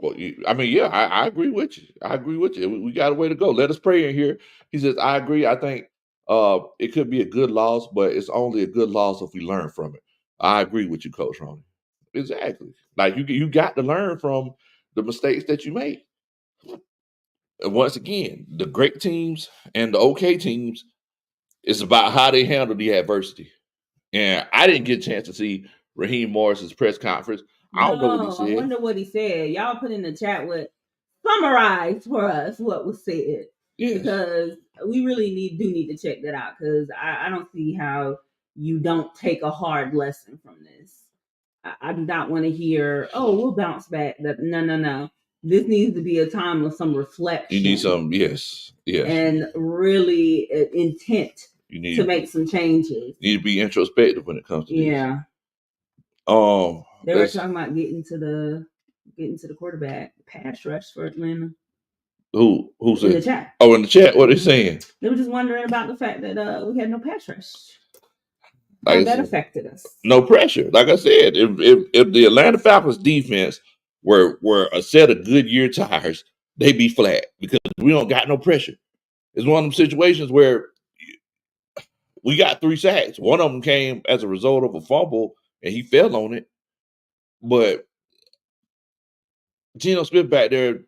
well, I agree with you. I agree with you. We got a way to go. Let us pray in here. He says, I agree. I think it could be a good loss, but it's only a good loss if we learn from it. I agree with you, Coach Ronnie. Exactly. Like you got to learn from the mistakes that you make. And once again, the great teams and the okay teams, it's about how they handle the adversity. And I didn't get a chance to see Raheem Morris's press conference. I don't know what he said. I wonder what he said. Y'all put in the chat summarize for us what was said. Yes. Because we really need to check that out, because I don't see how you don't take a hard lesson from this. I do not want to hear, we'll bounce back. No. This needs to be a time of some reflection. You need some, yes. And really intent to make some changes. You need to be introspective when it comes to this. Yeah. They were talking about getting to the quarterback pass rush for Atlanta. Who said? In the chat. Oh, in the chat, what are they saying? They were just wondering about the fact that we had no pass rush. How that affected us. No pressure. Like I said, if the Atlanta Falcons defense were a set of Goodyear tires, they'd be flat because we don't got no pressure. It's one of them situations where we got 3 sacks. One of them came as a result of a fumble, and he fell on it. But Geno Smith back there,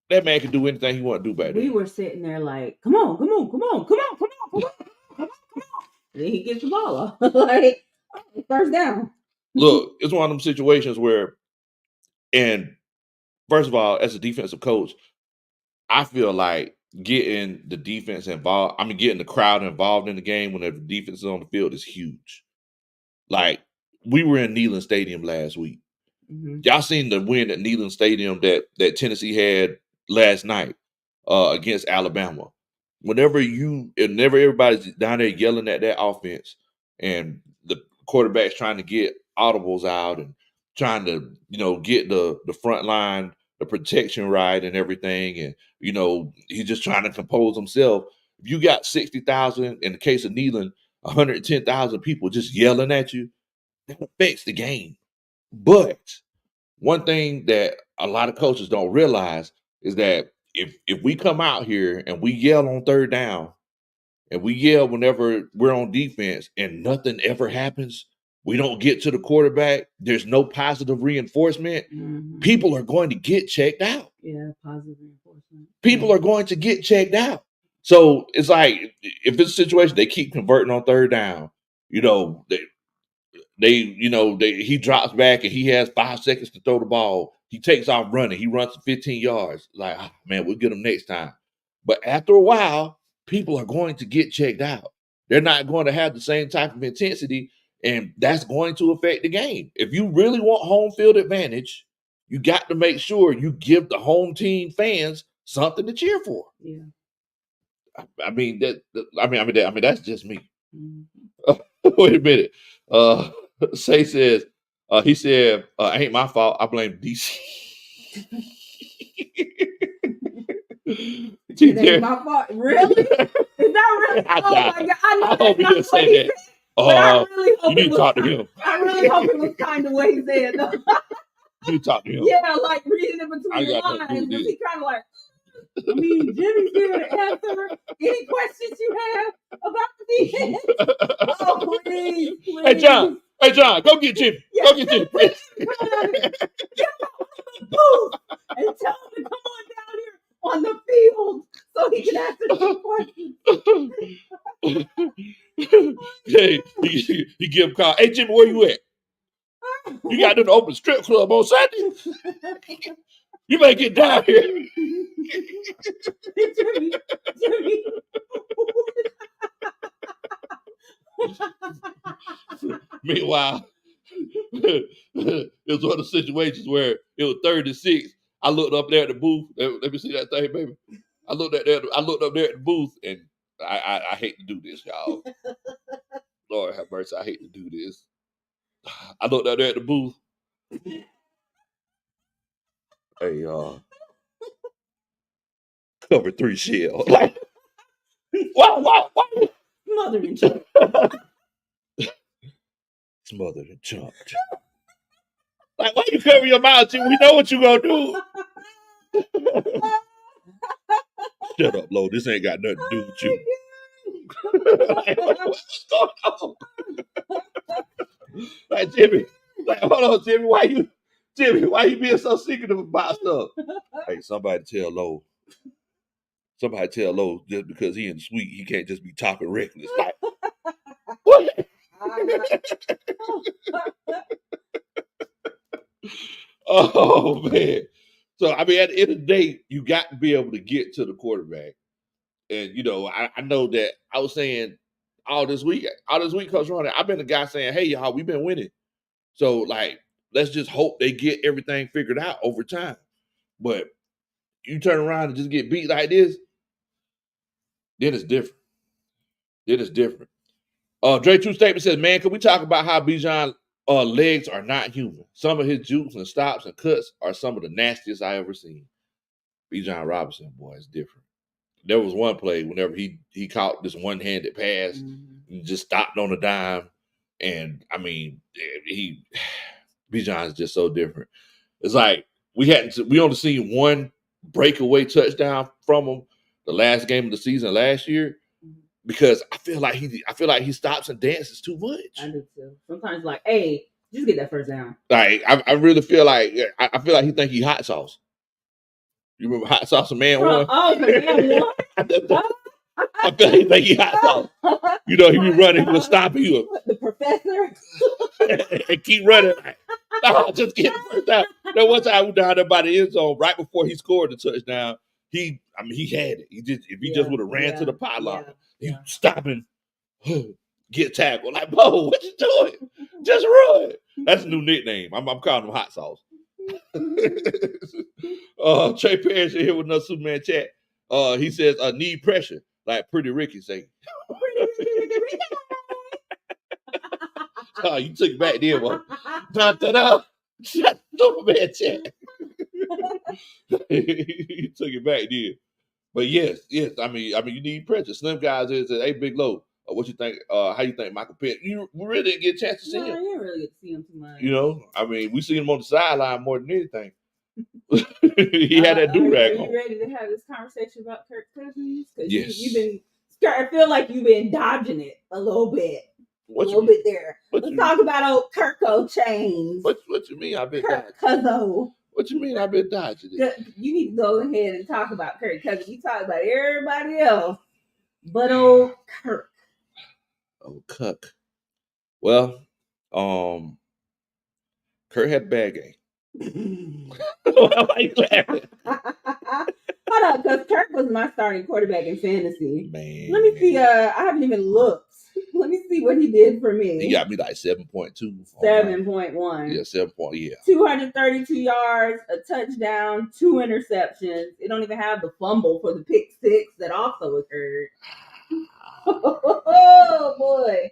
that man can do anything he want to do back there. We were sitting there like, come on. And then he gets the ball off. Like, first down. Look, it's one of them situations where, and first of all, as a defensive coach, I feel like getting the defense involved, getting the crowd involved in the game whenever the defense is on the field is huge. Like, we were in Neyland Stadium last week. Mm-hmm. Y'all seen the win at Neyland Stadium that Tennessee had last night against Alabama. Whenever everybody's down there yelling at that offense and the quarterback's trying to get audibles out and trying to, get the front line, the protection right and everything. And, he's just trying to compose himself. If you got 60,000, in the case of Neyland, 110,000 people just yelling at you, that affects the game. But one thing that a lot of coaches don't realize is that if we come out here and we yell on third down and we yell whenever we're on defense and nothing ever happens, we don't get to the quarterback, there's no positive reinforcement, people are going to get checked out. Yeah, positive reinforcement. People are going to get checked out. So it's like, if it's a situation, they keep converting on third down, he drops back and he has 5 seconds to throw the ball. He takes off running. He runs 15 yards. Like, man, we'll get him next time. But after a while, people are going to get checked out. They're not going to have the same type of intensity, and that's going to affect the game. If you really want home field advantage, you got to make sure you give the home team fans something to cheer for. Yeah. That's just me. Mm-hmm. Wait a minute. Say says, he said, ain't my fault. I blame DC. It ain't my fault. Really? Is that really? Oh my God. I hope he didn't say that. But I really hope you need to talk to him. I really hope it was kind of what he said. You need to talk to him. Yeah, like reading it between the lines. Because he kind of like, Jimmy's here to answer any questions you have about the defense. Oh, please. Hey, John, go get Jimmy. Yeah. Go get Jimmy. Get him booth and tell him to come on down here on the field so he can answer some questions. Hey, he give him a call. Hey, Jimmy, where you at? You got an open strip club on Sunday? You better get down here. Jimmy. Meanwhile, it was one of the situations where it was 3rd and 6. I looked up there at the booth. Let me see that thing, baby. I looked up there at the booth, and I hate to do this, y'all. Lord have mercy, I hate to do this. I looked up there at the booth. Hey, cover 3 shell. Like, why? Smothered and chunked. Smothered and chunked. Like, why you cover your mouth, Jim? We know what you gonna do. Shut up, Lo. This ain't got nothing to do with you. Like, what's going on? Like, Jimmy. Like, hold on, Jimmy. Why you being so secretive about stuff? Hey, somebody tell Lo just because he in the suite, he can't just be talking reckless. Like, what? Oh, man. So, at the end of the day, you got to be able to get to the quarterback. And, I know that I was saying all this week, Coach Ronnie, I've been the guy saying, hey, y'all, we've been winning. So, like, let's just hope they get everything figured out over time. But you turn around and just get beat like this, then it's different. Dre True Statement says, man, can we talk about how Bijan legs are not human. Some of his jukes and stops and cuts are some of the nastiest I ever seen. Bijan Robinson, boy, is different. There was one play whenever he caught this one-handed pass and just stopped on a dime. And I mean, Bijan is just so different. It's like we only seen one breakaway touchdown from him the last game of the season last year, because I feel like he stops and dances too much. I do too. Sometimes like, hey, just get that first down. Like I really feel like I feel like he think he hot sauce. You remember Hot Sauce and Man One? Oh, the Man One. I feel like he think he hot sauce. You know, he be running, he will stop you. The professor. And keep running. Like, no, just get the first down. There one time we down there by the end zone right before he scored the touchdown. He had it. If he just would have ran to the pylon, he stop and get tackled. Like, Bo, what you doing? Just run. That's a new nickname. I'm calling him Hot Sauce. Trey Parrish here with another Superman chat. He says, need pressure, like Pretty Ricky say. You took it back there, boy. Shut Superman chat. You took it back there. But yes. I mean, you need pressure. Slim guys is, hey, Big Low. What you think? How you think Michael Pitt? We really didn't get a chance to see him. I didn't really get to see him too much. You know, I mean, we seen him on the sideline more than anything. He had that do-rag on. Are you ready to have this conversation about Kirk Cousins? Because yes. I feel like you've been dodging it a little bit. Bit there. Let's talk about old Kirko Chains. What you mean I've been Kirk Cuzzo. What you mean I've been dodging it? You need to go ahead and talk about Kirk Cousins. You talk about everybody else, but old Kirk. Oh, Cuck. Well, Kirk had a bad game. Why are you laughing? Hold on, because Kirk was my starting quarterback in fantasy. Man. Let me see. I haven't even looked. Let me see what he did for me. He got me like 7.2. 7.1. Yeah, 7 point. Yeah. 232 yards, a touchdown, 2 interceptions. It don't even have the fumble for the pick six that also occurred. Oh boy.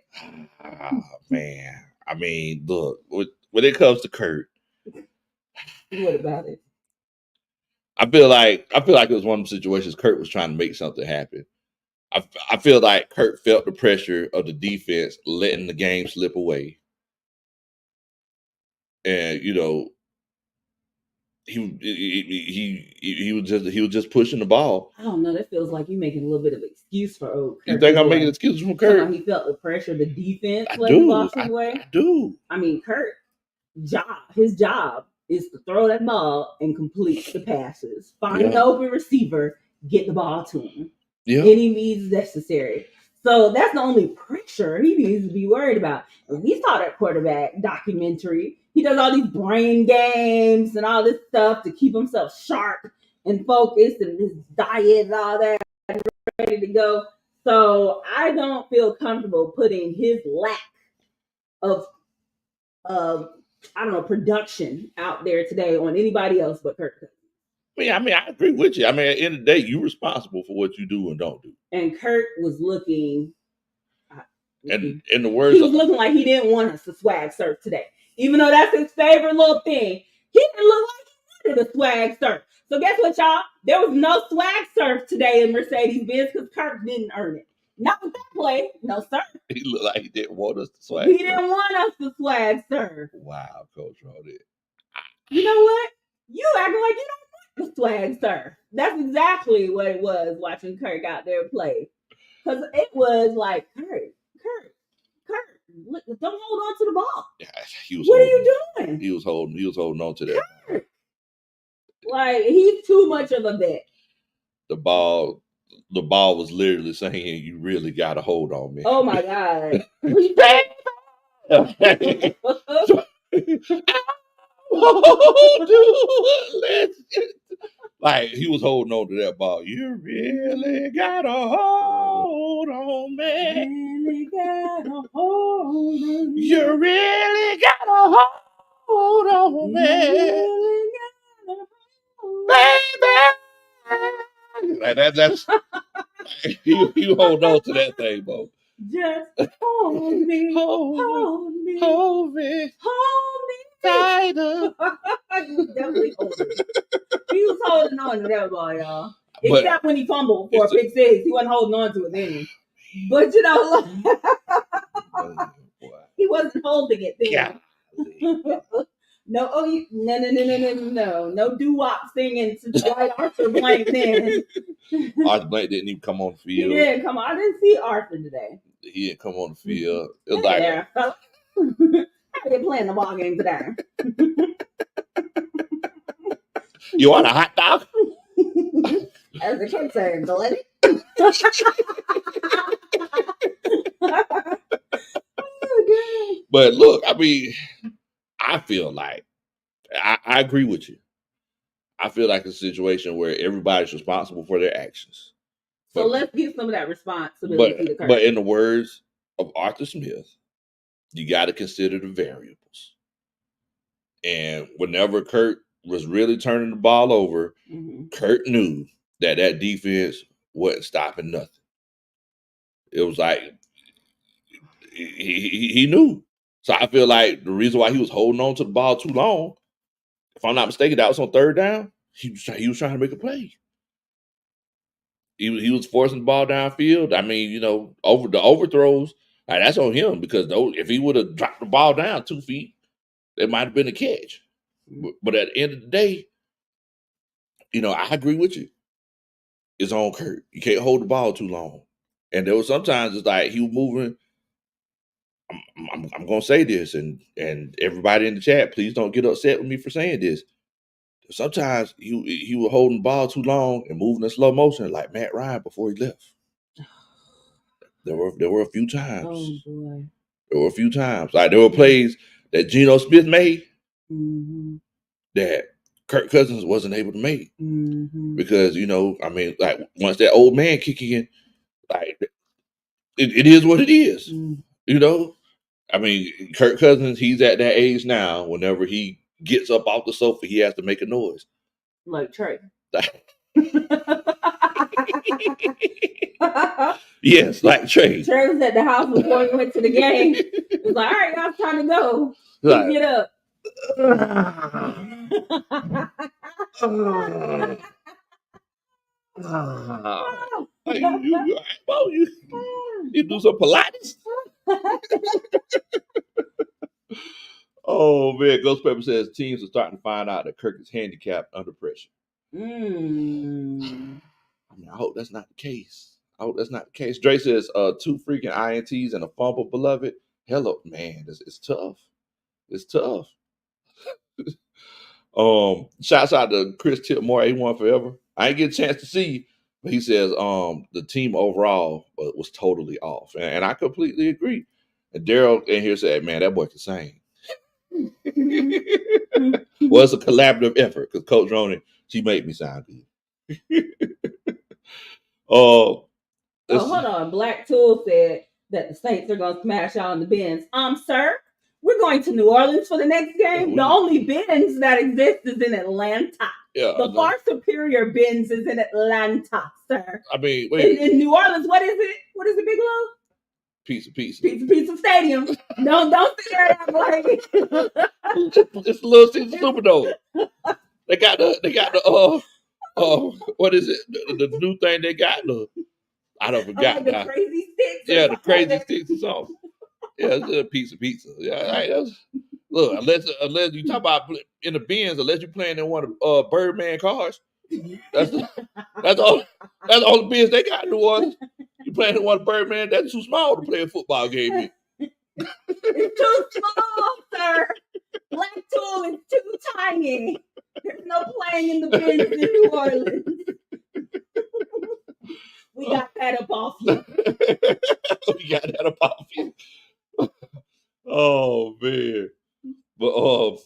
Oh, man. I mean, look, when it comes to Kurt, what about it? I feel like it was one of the situations Kurt was trying to make something happen. I feel like Kurt felt the pressure of the defense letting the game slip away. And, you know, he was just pushing the ball. I don't know. That feels like you making a little bit of an excuse for old Kurt. You think I'm making excuses for Kurt? He felt the pressure of the defense letting the ball slip away. I do. I mean, his job is to throw that ball and complete the passes. Find an open receiver, get the ball to him. Yeah. Any needs necessary. So that's the only pressure he needs to be worried about. And we saw that quarterback documentary. He does all these brain games and all this stuff to keep himself sharp and focused, and his diet and all that ready to go. So I don't feel comfortable putting his lack of production out there today on anybody else but Kirk Cousins. I mean, I agree with you. I mean, at the end of the day, you're responsible for what you do and don't do. And Kirk was looking, and in the words, he was looking like he didn't want us to swag surf today, even though that's his favorite little thing. He didn't look like he wanted a swag surf. So guess what, y'all? There was no swag surf today in Mercedes-Benz because Kirk didn't earn it. Not with that play, no sir. He looked like he didn't want us to swag. He didn't want us to swag surf. Wow, Coach Roddy. You know what? You acting like you don't want the swag surf. That's exactly what it was watching Kirk out there play. Because it was like, Kirk, don't hold on to the ball. Yeah, what are you doing? He was holding on to that. Kirk. Like, he's too much of a vet. The ball was literally saying, you really got to hold on, man. Oh, my God. Like, he was holding on to that ball. You really got to hold on, man. Really gotta hold on. You really got to hold on, man. Really Baby. Like that's you hold on to that thing, Bo. Just hold me, hold me, hold me, hold me hold me. tighter. He was definitely holding. He was holding on to that ball, y'all. But Except when he fumbled for a pick six, he wasn't holding on to it then. But you know, he wasn't holding it then. No doo-wop singing to Dwight Arthur Blank then. Arthur Blank didn't even come on the He field. didn't come on. I didn't see Arthur today. He didn't come on the field. It was Hey like, there, fella. How you playing the ball game today? you want a hot dog? As the kids say, Glenny. But look, I mean, I feel like I agree with you. I feel like it's a situation where everybody's responsible for their actions. So let's give some of that responsibility to Kurt. But in the words of Arthur Smith, you got to consider the variables. And whenever Kurt was really turning the ball over, Kurt knew that defense wasn't stopping nothing. It was like he knew. So I feel like the reason why he was holding on to the ball too long, if I'm not mistaken, that was on third down. He was trying to make a play. He was forcing the ball downfield. I mean, over the overthrows, that's on him because if he would have dropped the ball down 2 feet, it might have been a catch. But at the end of the day, I agree with you. It's on Kurt. You can't hold the ball too long. And there was sometimes it's like he was moving. I'm gonna say this, and everybody in the chat, please don't get upset with me for saying this. Sometimes he was holding the ball too long and moving in slow motion, like Matt Ryan before he left. There were a few times. Oh boy. There were a few times. Like there were plays that Geno Smith made that Kirk Cousins wasn't able to make because like once that old man kick in, like it is what it is. I mean, Kirk Cousins, he's at that age now. Whenever he gets up off the sofa, he has to make a noise. Like Trey. Yes, like Trey. Trey was at the house before he went to the game. It was like, all right, y'all, it's time to go. Like, get up. You do some Pilates? Oh man, Ghost Pepper says teams are starting to find out that Kirk is handicapped under pressure. I mean, I hope that's not the case. Dre says 2 freaking INTs and a fumble, beloved. Hello, man, it's tough. It's tough. Shouts out to Chris Tipmore, A1 Forever. I ain't get a chance to see, but he says the team overall was totally off. And I completely agree. And Daryl in here said, man, that boy can sing. Well, it's a collaborative effort because Coach Roney, she made me sound good. Hold on. Black Tool said that the Saints are going to smash y'all in the bins. Sir, we're going to New Orleans for the next game. The only bins that exist is in Atlanta. Yeah, the far superior bins is in Atlanta, sir. I mean, wait. In New Orleans, what is it? What is it, Big Love? Pizza Stadium. Don't sit there and like it's a little Caesar Superdome. They got the what is it? The new thing they got I don't forgot. The crazy sticks. Yeah, the crazy sticks or something. Yeah, it's a piece of pizza. Yeah, look, unless you talk about in the bins, unless you're playing in one of Birdman cars, that's all the bins they got in New Orleans. You playing in one of Birdman, that's too small to play a football game in. It's too small, sir. Black Tool is too tiny. There's no playing in the bins in New Orleans. We got that up off you. Oh man. But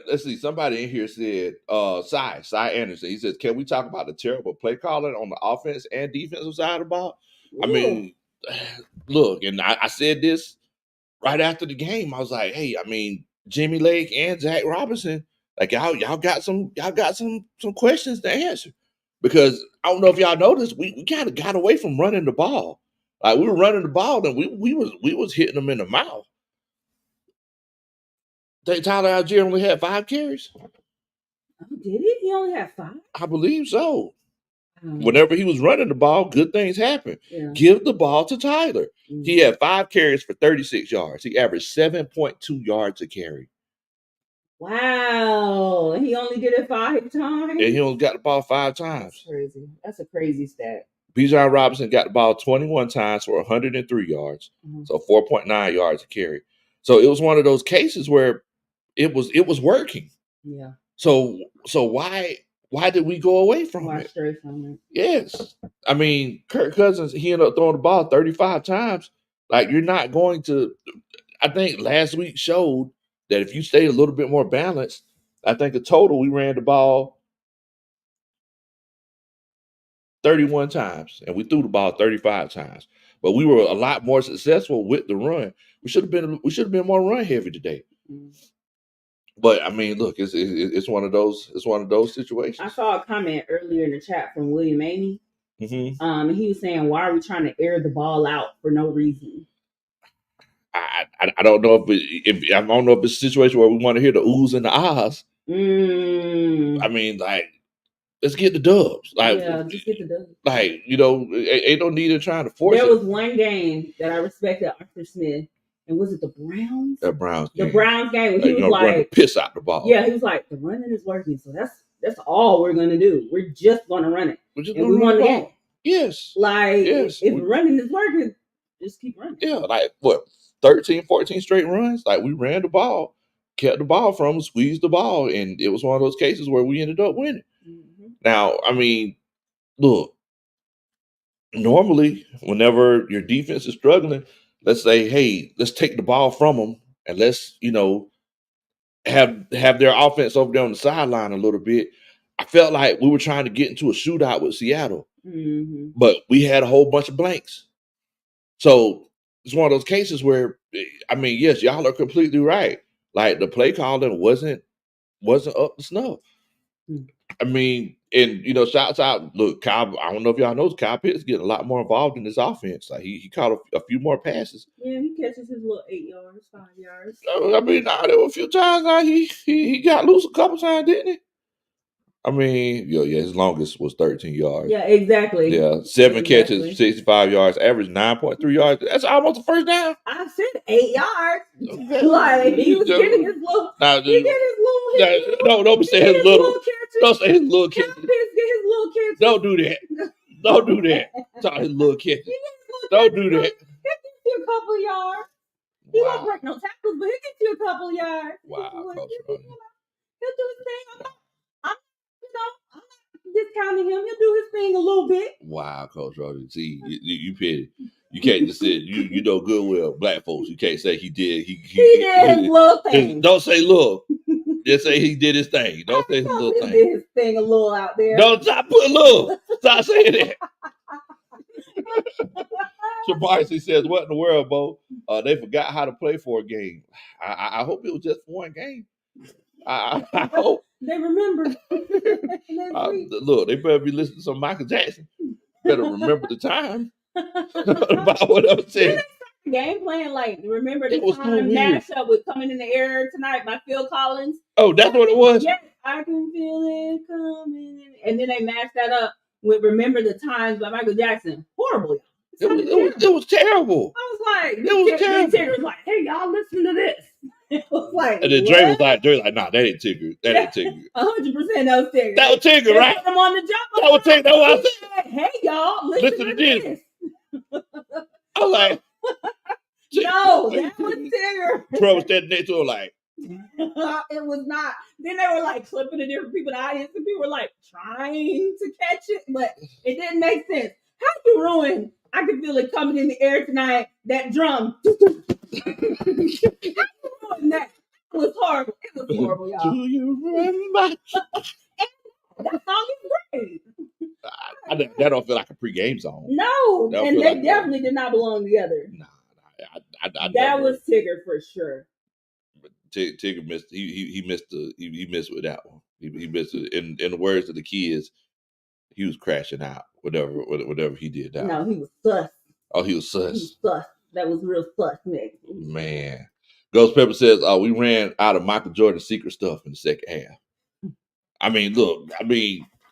let's see. Somebody in here said, Cy Anderson. He says, can we talk about the terrible play calling on the offense and defensive side of the ball? Ooh. I mean, look, and I said this right after the game. I was like, hey, I mean, Jimmy Lake and Zach Robinson, like y'all got some questions to answer. Because I don't know if y'all noticed, we kind of got away from running the ball. Like we were running the ball and we was hitting them in the mouth. Tyler Algier only had 5 carries. Oh, did he? He only had 5? I believe so. Whenever he was running the ball, good things happen. Yeah. Give the ball to Tyler. He had 5 carries for 36 yards. He averaged 7.2 yards a carry. Wow. He only did it 5 times? And he only got the ball 5 times. That's crazy. That's a crazy stat. Bijan Robinson got the ball 21 times for 103 yards. So 4.9 yards a carry. So it was one of those cases where it was working. Yeah. So why did we go away from it? Stray from it. Yes. I mean, Kirk Cousins, he ended up throwing the ball 35 times. Like, you're not going to, I think last week showed that if you stayed a little bit more balanced, I think in total we ran the ball 31 times and we threw the ball 35 times. But we were a lot more successful with the run. We should have been more run heavy today. But I mean, look, it's one of those situations. I saw a comment earlier in the chat from William Amy. And he was saying, "Why are we trying to air the ball out for no reason?" I don't know if I don't know if it's a situation where we want to hear the oohs and the ahs. I mean, like, let's get the dubs. Like, just get the dubs. Like, ain't no need in trying to force it. There was one game that I respected Arthur Smith. And was it the Browns? The Browns game. The Browns game. When he was like, run the piss out the ball. Yeah, he was like, the running is working, so that's all we're gonna do. We're just gonna run it. And we won the game. Yes. Like, if running is working, just keep running. Yeah, like what, 13, 14 straight runs? Like, we ran the ball, kept the ball from them, squeezed the ball, and it was one of those cases where we ended up winning. Now, I mean, look, normally whenever your defense is struggling, let's say, hey, let's take the ball from them and let's, have their offense over there on the sideline a little bit. I felt like we were trying to get into a shootout with Seattle, but we had a whole bunch of blanks. So it's one of those cases where, I mean, yes, y'all are completely right. Like, the play calling wasn't up to snuff. I mean, and shouts out. Look, Kyle, I don't know if y'all know, Kyle Pitts getting a lot more involved in this offense. Like, he caught a few more passes. Yeah, he catches his little 8 yards, 5 yards. I mean, there were a few times now he got loose a couple times, didn't he? I mean, his longest was 13 yards. Yeah, exactly. Yeah, 7 catches, 65 yards, average 9.3 yards. That's almost a first down. I said 8 yards. Like, he was getting his little. He get his little. Don't say his little. Don't say his little catches. Get his little catches. Don't do that. Don't do that. Talk his little catches. Don't do that. He'll get you a couple yards. He won't break no tackles, but he'll get you a couple yards. Wow, Coach He'll do his thing. I'm not discounting him. He'll do his thing a little bit. Wow, Coach Rodgers. See, you petty. You can't just say, you know good well, black folks. You can't say he did. He did his little thing. Don't say little. Just say he did his thing. Don't say his little thing. He did his thing a little out there. Don't stop putting little. Stop saying that. Shabarsi says, "What in the world, Bo? They forgot how to play for a game. I hope it was just for one game. I hope they remember. Look, they better be listening to some Michael Jackson. Better remember the time about what I was saying. Game plan, like, remember the time mashup with Coming in the Air Tonight by Phil Collins. Oh, that's what it was? Yes, I can feel it coming. And then they mashed that up with Remember the Times by Michael Jackson. Horrible. It was terrible. I was like, it was terrible. Tigger was like, hey, y'all, listen to this. It was like, and then Dre was like, nah, that ain't Tigger. That ain't Tigger. 100% that was Tigger. That was Tigger, right? Put him on the jump. That was Tigger. That's what I said. Hey, y'all, listen to this. I was like, no, that was Tigger. Bro was standing next to him like, it was not. Then they were like flipping to different people in the audience, and people were like trying to catch it, but it didn't make sense. How you ruin I Can Feel It Coming in the Air Tonight, that drum. How you ruin that? It was horrible. It was horrible, y'all. Do you remember? That song is great. That don't feel like a pre-game song. No, and they definitely did not belong together. Nah, that was Tigger for sure. But Tigger missed. He missed with that one. He missed it. In the words of the kids, he was crashing out. Whatever he did. No, he was sus. Oh, he was He sus. was sus. That was real sus, Nick. Man. Ghost Pepper says, we ran out of Michael Jordan's secret stuff in the second half. I mean, look,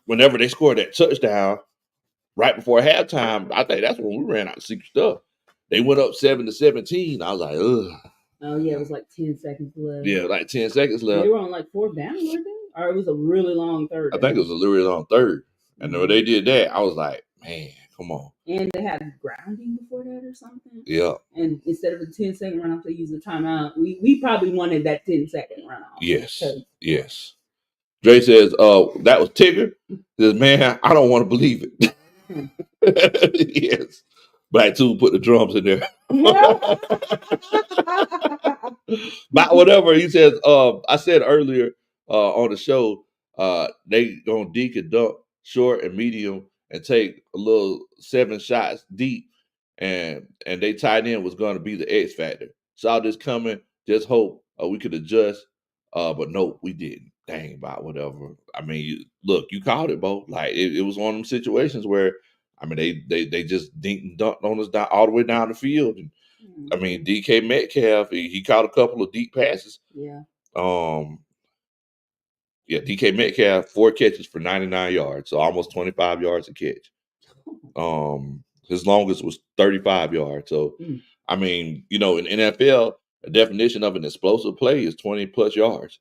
whenever they scored that touchdown right before halftime, I think that's when we ran out of secret stuff. They went up 7-17. I was like, ugh. Oh, yeah, it was like 10 seconds left. Yeah, like 10 seconds left. They were on like 4th down, weren't they? Or it was a really long third. I think it was a really long third. And when they did that, I was like, man, come on. And they had grounding before that or something. Yeah. And instead of a 10-second runoff, they used a timeout. We probably wanted that 10-second runoff. Yes. Yes. Dre says, that was Tigger. He says, man, I don't want to believe it. Yes. Black 2 put the drums in there. But whatever, he says, I said earlier on the show, they gonna deke and dunk short and medium and take a little 7 shots deep, and they tight end was gonna be the X factor. Saw this coming, just hope we could adjust, but nope, we didn't. Dang, about whatever. I mean, look, you called it, Bo. Like it was one of them situations where, I mean, they just dinked and dunked on us down all the way down the field. And I mean, DK Metcalf, he caught a couple of deep passes. Yeah. DK Metcalf, 4 catches for 99 yards, so almost 25 yards a catch. His longest was 35 yards. So, I mean, in NFL, a definition of an explosive play is 20 plus yards.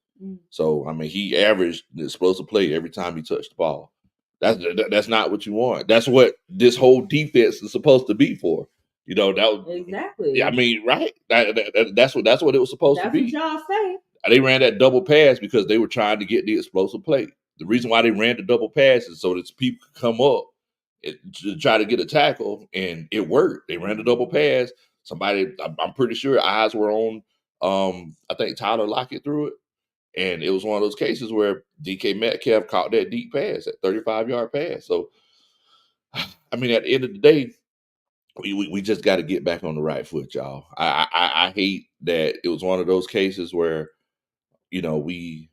So, I mean, he averaged the explosive play every time he touched the ball. That's not what you want. That's what this whole defense is supposed to be for. That was, exactly. Yeah, I mean, right? That's what it was supposed to be. That's what y'all say. They ran that double pass because they were trying to get the explosive play. The reason why they ran the double pass is so that people could come up to try to get a tackle, and it worked. They ran the double pass. I'm pretty sure eyes were on. I think Tyler Lockett threw it. And it was one of those cases where DK Metcalf caught that deep pass, that 35-yard pass. So, I mean, at the end of the day, we just got to get back on the right foot, y'all. I hate that it was one of those cases where, we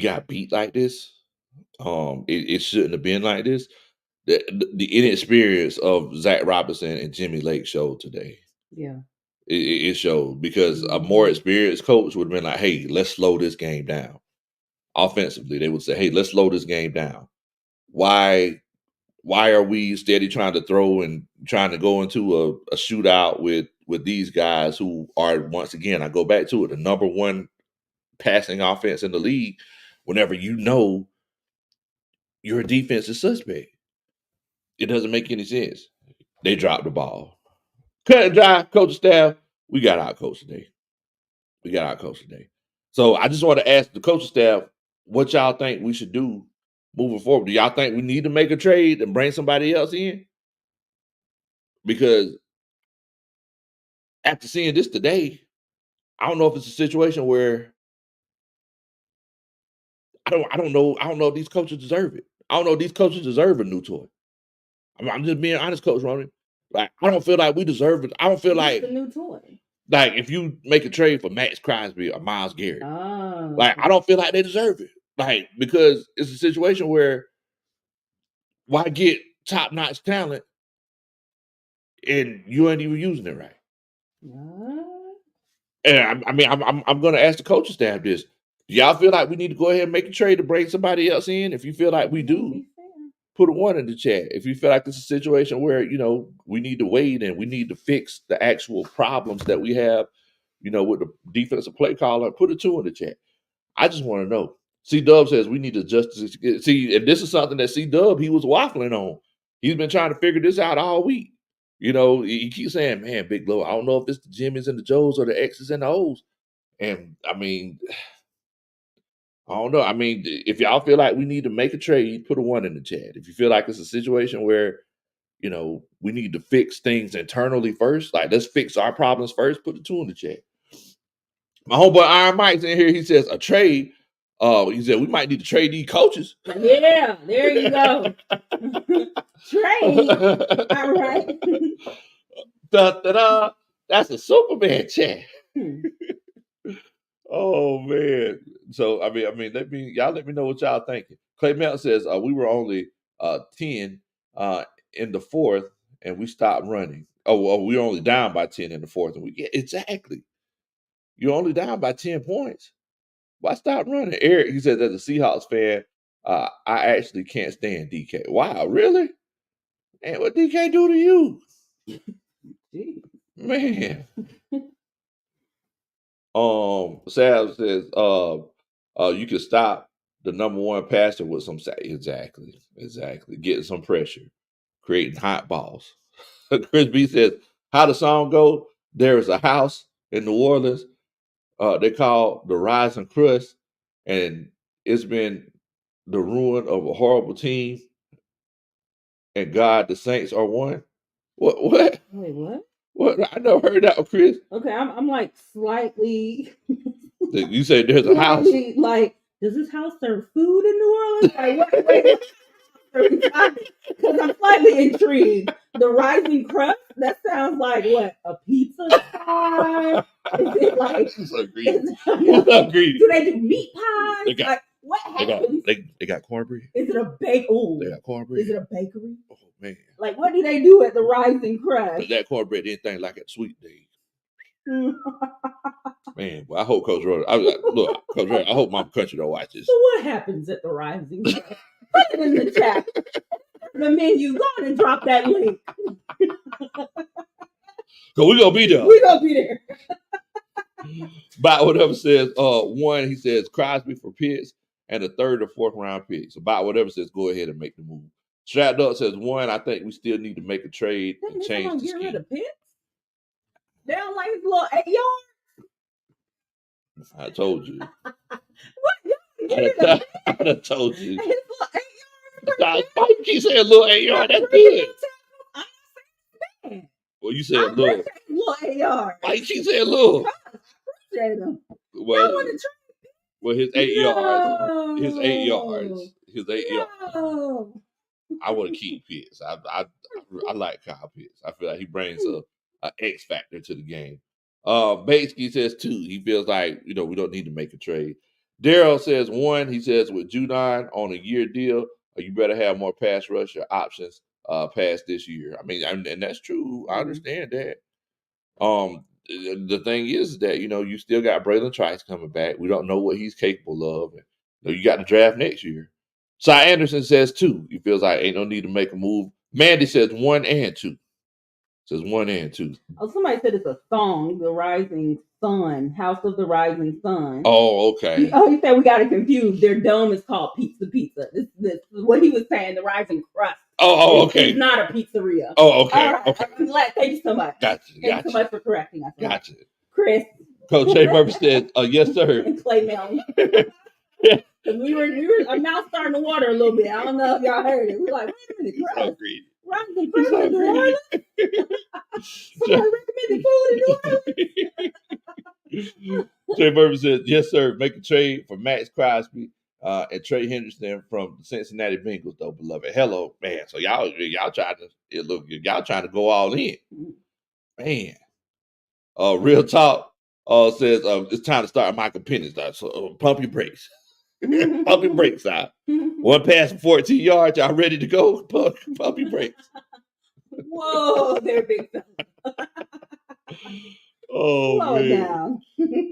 got beat like this. It shouldn't have been like this. The inexperience of Zach Robinson and Jimmy Lake showed today. Yeah. It showed, because a more experienced coach would have been like, hey, let's slow this game down. Offensively, they would say, hey, let's slow this game down. Why are we steady trying to throw and trying to go into a shootout with these guys who are, once again, I go back to it, the number one passing offense in the league, whenever your defense is suspect? It doesn't make any sense. They dropped the ball. Cut and dry, coach staff, we got our coach today. So I just want to ask the coaching staff, what y'all think we should do moving forward? Do y'all think we need to make a trade and bring somebody else in? Because after seeing this today, I don't know if it's a situation where I don't know if these coaches deserve it. I don't know if these coaches deserve a new toy. I'm just being honest, Coach Roman. Like, I don't feel like we deserve it. I don't feel like a new toy. Like, if you make a trade for Max Crosby or Myles Garrett, like, I don't feel like they deserve it. Like, because it's a situation where why get top-notch talent and you ain't even using it right? And I'm going to ask the coaching staff this. Do y'all feel like we need to go ahead and make a trade to bring somebody else in? If you feel like we do, put a 1 in the chat. If you feel like it's a situation where, we need to wait and we need to fix the actual problems that we have, with the defensive play caller, put a 2 in the chat. I just want to know. C-Dub says we need to adjust. See, and this is something that C-Dub, he was waffling on. He's been trying to figure this out all week. He keeps saying, man, Big Low, I don't know if it's the Jimmys and the Joes or the X's and the O's. And, I mean, I don't know. I mean, if y'all feel like we need to make a trade, put a 1 in the chat. If you feel like it's a situation where, we need to fix things internally first, like let's fix our problems first, put a 2 in the chat. My homeboy Iron Mike's in here. He says a trade. He said we might need to trade these coaches. Yeah, there you go. Trade. All right. Da-da-da. That's a Superman chat. Oh man. So I mean, let me know what y'all thinking. Clay Melton says we were only 10 in the fourth, and we stopped running. Oh, well, we're only down by 10 in the fourth, and yeah, exactly. You're only down by 10 points. Why stop running? Eric, he said, as a Seahawks fan, I actually can't stand DK. Wow, really? And what DK do to you? Man. Sam says, you can stop the number one passer with some exactly. Getting some pressure, creating hot balls. Chris B says, how the song go? There is a house in New Orleans. They call the Rising Crust, and it's been the ruin of a horrible team. And God, the Saints are one. What? Wait, what? What? I never heard that, Chris. Okay, I'm like slightly. You say there's a house. Like, does this house serve food in New Orleans? Like, wait. Because I'm slightly intrigued. The Rising Crust? That sounds like what? A pizza pie? Is it like? So greedy. So greedy. Do they do meat pies? Like, what happens? They got cornbread. Is it a bake? Oh, they got cornbread. Is it a bakery? Oh man! Like, what do they do at the Rising Crust? That cornbread anything like at Sweet Day. Man, well, I hope Coach Roder. Look, Coach Roder, I hope my country don't watch this. So what happens at the Rising Crust? Put it in the chat. The menu. Go on and drop that link. Cause we gonna be there. We gonna be there. About whatever says, one, he says Crosby for Pitts and a third or fourth round pick. So about whatever says, go ahead and make the move. Shoutouts says, one, I think we still need to make a trade and change the scheme. Get rid of Pitts? They don't like his little 8 yards. I told you. What? I done told you. His little 8 yards. Spike keep saying little 8 yards. That's good. I'm not saying that. Well, you said little. Little 8 yards. Spike keep saying little. Well, his 8 yards. His 8 yards. His 8 yards. I want to keep Pitts. I like Kyle Pitts. I feel like he brings a X factor to the game. Batesky says 2. He feels like we don't need to make a trade. Daryl says 1. He says with Judon on a year deal, you better have more pass rusher options past this year. I mean, and that's true. I understand that. The thing is that you still got Braylon Trice coming back. We don't know what he's capable of. And, you got the draft next year. Cy Anderson says 2. He feels like ain't no need to make a move. Mandy says 1 and 2. Says 1 and 2. Oh, somebody said it's a song, The Rising Sun, House of the Rising Sun. Oh, okay. He said we got it confused. Their dome is called Pizza. This is what he was saying, the Rising Crust. Oh, okay. It's not a pizzeria. Oh, okay. Right. Okay. I'm glad. Thank you so much. Gotcha. Thank you so much for correcting us. Gotcha. Chris. Coach Jay Murphy said, yes, sir. And Clay Melton. we were I'm now starting to water a little bit. I don't know if y'all heard it. We're like, wait a minute, Chris. So greedy. Rising Crust in New Orleans? Somebody recommended food in New Orleans? Jay Murphy said, yes, sir. Make a trade for Max Crosby and Trey Henderson from the Cincinnati Bengals, though, beloved. Hello, man. So y'all trying to go all in. Man. Real talk says it's time to start Michael Penix. So pump your brakes. Pump your brakes out. One pass for 14 yards. Y'all ready to go? Pump your brakes. Whoa, they're big. Oh, slow man. Down.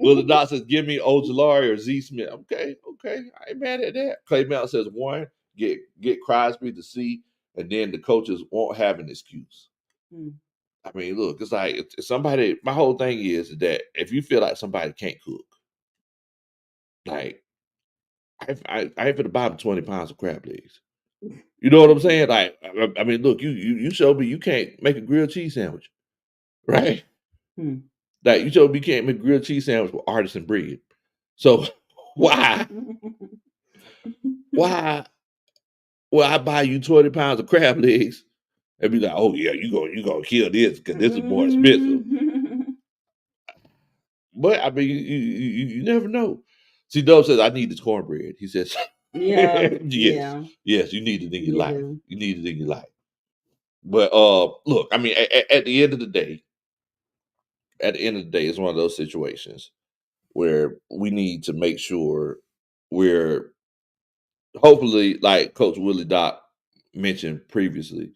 Well, the doc says, give me Ojulari or Z Smith. Okay. I ain't mad at that. Clay Melton says, 1, get Crosby to see, and then the coaches won't have an excuse. I mean, look, it's like if somebody, my whole thing is that if you feel like somebody can't cook, like, I ain't finna buy them 20 pounds of crab legs. You know what I'm saying? Like, I mean, look, you showed me you can't make a grilled cheese sandwich, right? Like, you showed me you can't make a grilled cheese sandwich with artisan bread. So why will I buy you 20 pounds of crab legs and be like, oh yeah, you gonna kill this because this is more expensive? But I mean, you never know. See, Dove says, I need this cornbread. He says, yes, you need it in your life. You need it in your life. But look, I mean, at the end of the day, it's one of those situations where we need to make sure we're hopefully, like Coach Willie Doc mentioned previously,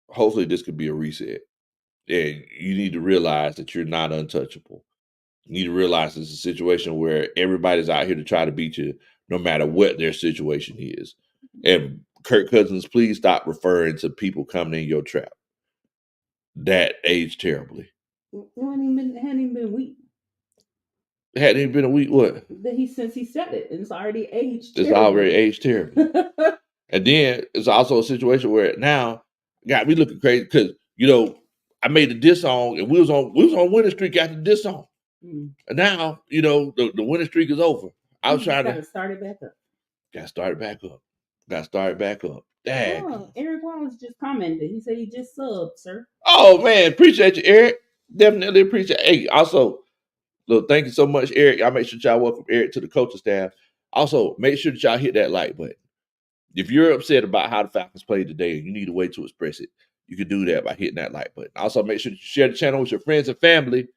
hopefully this could be a reset. And you need to realize that you're not untouchable. You need to realize it's a situation where everybody's out here to try to beat you, no matter what their situation is. And Kirk Cousins, please stop referring to people coming in your trap. That aged terribly. It hadn't even been a week. It hadn't even been a week. What? Since he said it, and it's already aged. It's already aged terribly. And then it's also a situation where now got me looking crazy because I made the diss song and we was on winning streak after the diss song. And now, the winning streak is over. I was trying to start it back up. Got started back up. Dang. Oh, Eric Wallace just commented. He said he just subbed, sir. Oh man, appreciate you, Eric. Definitely appreciate it. Hey, also, look, thank you so much, Eric. Y'all make sure y'all welcome Eric to the coaching staff. Also, make sure that y'all hit that like button. If you're upset about how the Falcons played today and you need a way to express it, you can do that by hitting that like button. Also, make sure that you share the channel with your friends and family.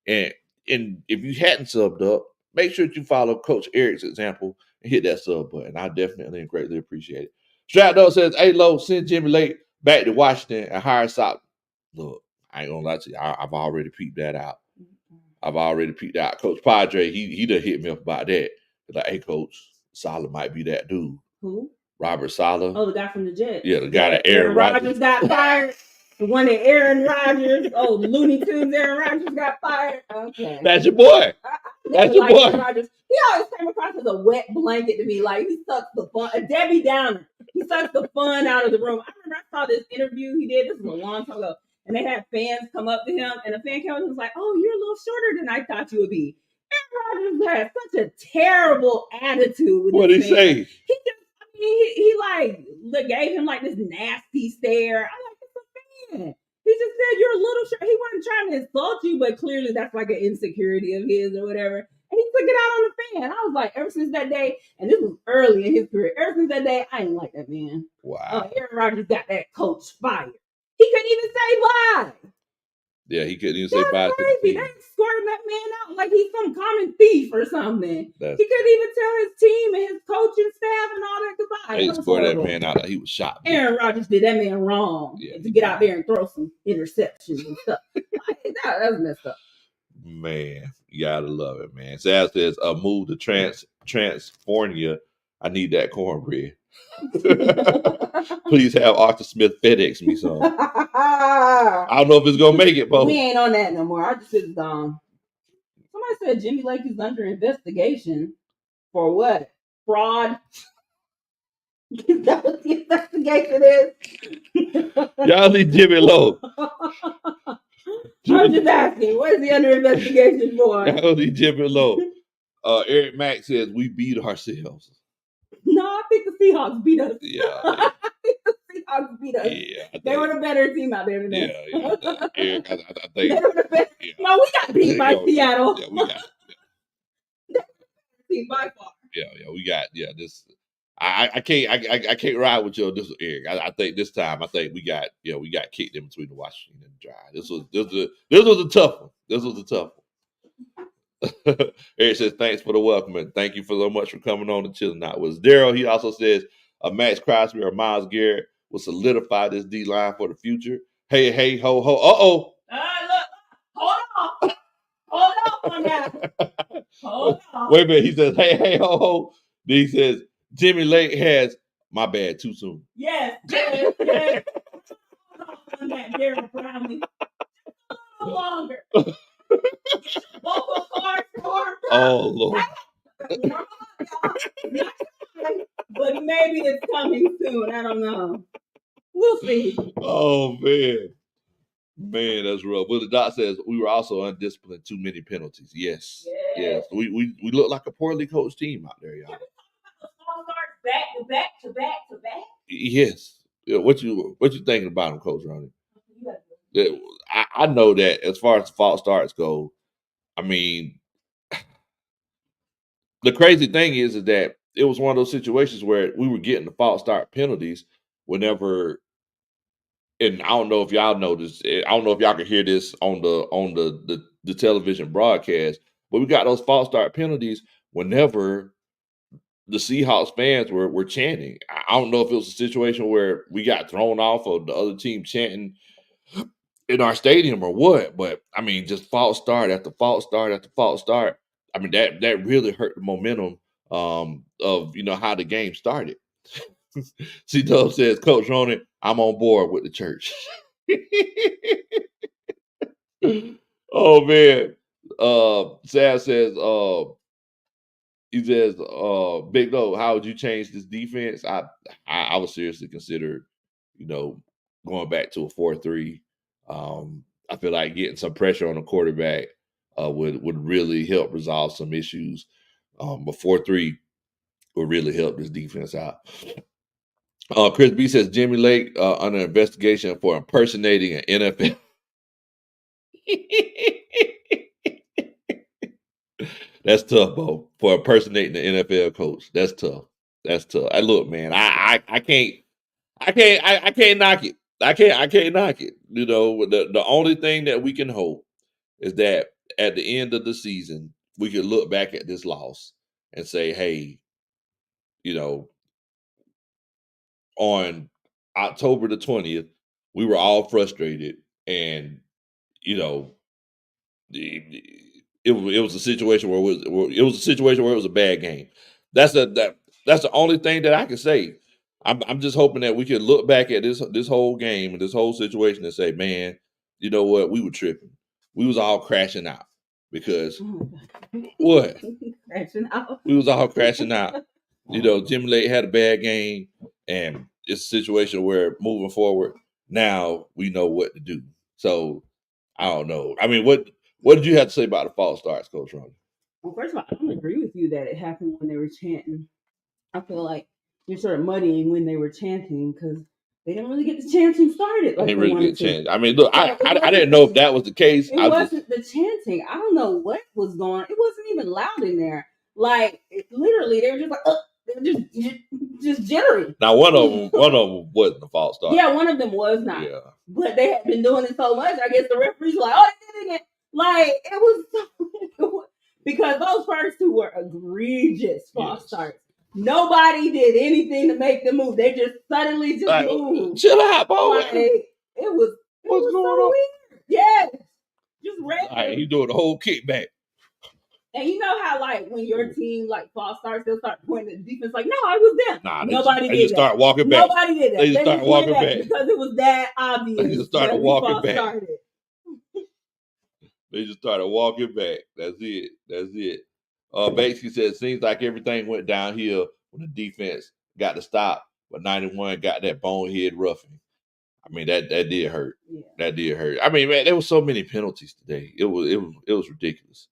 And if you hadn't subbed up, make sure that you follow Coach Eric's example and hit that sub button. I definitely and greatly appreciate it. Shoutouts says, "Hey, Lo, send Jimmy Lake back to Washington and hire South." Look, I ain't gonna lie to you. I've already peeped that out. Coach Padre, he done hit me up about that. Like, hey, Coach, Saleh might be that dude. Who? Robert Saleh. Oh, the guy from the Jets. Yeah, the guy that Aaron Rodgers got fired. The one that Aaron Rodgers, the Looney Tunes Aaron Rodgers got fired. Okay. That's your boy. That's your boy. Rodgers. He always came across as a wet blanket to me. Like, he sucks the fun. A Debbie Downer. He sucks the fun out of the room. I remember I saw this interview he did. This was a long time ago. And they had fans come up to him. And a fan came up and was like, "Oh, you're a little shorter than I thought you would be." Aaron Rodgers had such a terrible attitude. What did he say? He just, he gave him like this nasty stare. I'm like, it's a fan. He just said you're a little short. He wasn't trying to insult you, but clearly that's like an insecurity of his or whatever. And he took it out on the fan. I was like, ever since that day, and this was early in his career, ever since that day, I ain't like that man. Wow. Aaron Rodgers got that coach fired. He couldn't even say bye. Yeah, he couldn't even say bye. That's crazy. They escorting that man out like he's some common thief or something. He couldn't even tell his team and his coaching staff and all that goodbye. They escorted that man out like he was shot. Aaron Rodgers did that man wrong to get out there and throw some interceptions and stuff. That was messed up. Man, you gotta love it, man. Sal says, "Move to Transfornia. I need that cornbread." Please have Arthur Smith FedEx me some. I don't know if it's gonna make it, but we ain't on that no more. Arthur Smith is gone. Somebody said Jimmy Lake is under investigation for what? Fraud. Is that what the investigation is? Y'all leave Jimmy alone. I'm just asking, what is he under investigation for? Y'all leave Jimmy alone. Eric Mack says we beat ourselves. No, I think the Seahawks beat us. Yeah. I think the Seahawks beat us. Yeah, they were the better team out there today. Yeah. Eric, I think they were the better. Yeah. No, we got beat by Seattle. Yeah, we got. Yeah. Team by far. Yeah, we got. Yeah, this. I can't ride with you on this, Eric. I think this time we got kicked in between the Washington and the Drive. This was a tough one. Eric says, "Thanks for the welcome and thank you so much for coming on and chilling out with us." Daryl, he also says, "Max Crosby or Myles Garrett will solidify this D line for the future." Hey, ho. Look, hold on that. Hold on. Wait a minute. He says, hey, ho. Then he says, Jimmy Lake has my bad too soon. Yes. Hold on that, Daryl Brownlee. A little longer. Vocal cords. Oh, Lord. But maybe it's coming soon. I don't know. We'll see. Oh, man. Man, that's rough. Well, the doc says we were also undisciplined, too many penalties. Yes. We look like a poorly coached team out there, y'all. Back to back. Yes. Yeah, what you thinking about them, Coach Ronnie? I know that as far as false starts go, I mean, the crazy thing is that it was one of those situations where we were getting the false start penalties whenever. And I don't know if y'all know this. I don't know if y'all can hear this on the television broadcast, but we got those false start penalties whenever the Seahawks fans were chanting. I don't know if it was a situation where we got thrown off of the other team chanting in our stadium or what, but I mean, just false start after false start after false start. I mean, that really hurt the momentum of how the game started. C Dub says, Coach Ronan, I'm on board with the church. Oh man. Sad says, he says, Big Dog, how would you change this defense? I would seriously consider, going back to a 4-3. I feel like getting some pressure on the quarterback would really help resolve some issues. A 4-3 would really help this defense out. Chris B says Jimmy Lake under investigation for impersonating an NFL. That's tough, Bo. For impersonating the NFL coach, that's tough. That's tough. Look, man, I can't knock it. I can't knock it. The only thing that we can hope is that at the end of the season, we can look back at this loss and say, hey, on October the 20th, we were all frustrated, and it was a situation where it was a situation where it was a bad game. That's the only thing that I can say. I'm just hoping that we can look back at this whole game and this whole situation and say, man, you know what? We were tripping. We was all crashing out because what? Crashing out. We was all crashing out. Jimmy Lake had a bad game, and it's a situation where moving forward, now we know what to do. So I don't know. I mean, what did you have to say about the false starts, Coach Ron? Well, first of all, I don't agree with you that it happened when they were chanting. I feel like you're sort of muddying when they were chanting because they didn't really get the chanting started. Like they really get chanting. I mean, look, I didn't know if that was the case. It wasn't the chanting. I don't know what was going on. It wasn't even loud in there. Like, literally, they were just like, they were just jittery. Now, one of them wasn't a false start. Yeah, one of them was not. Yeah. But they had been doing it so much, I guess the referees were like, oh, they did it again. Like, it was so, because those first two were egregious false starts. Nobody did anything to make them move. They just suddenly just moved. Chill out, boy. Like, it was what's going so on? Weird. Yes. Just regular. All right, he's doing the whole kickback. And you know how, like, when your team, like, false starts, they'll start pointing at the defense, like, no, I was them. Nah, nobody did that. Start walking back. Nobody did that. They just start walking back. Because it was that obvious. They just started walking back. They just started walking back. That's it. Basically said, seems like everything went downhill when the defense got the stop, but 91 got that bonehead roughing. I mean, that did hurt. Yeah. That did hurt. I mean, man, there was so many penalties today. It was ridiculous.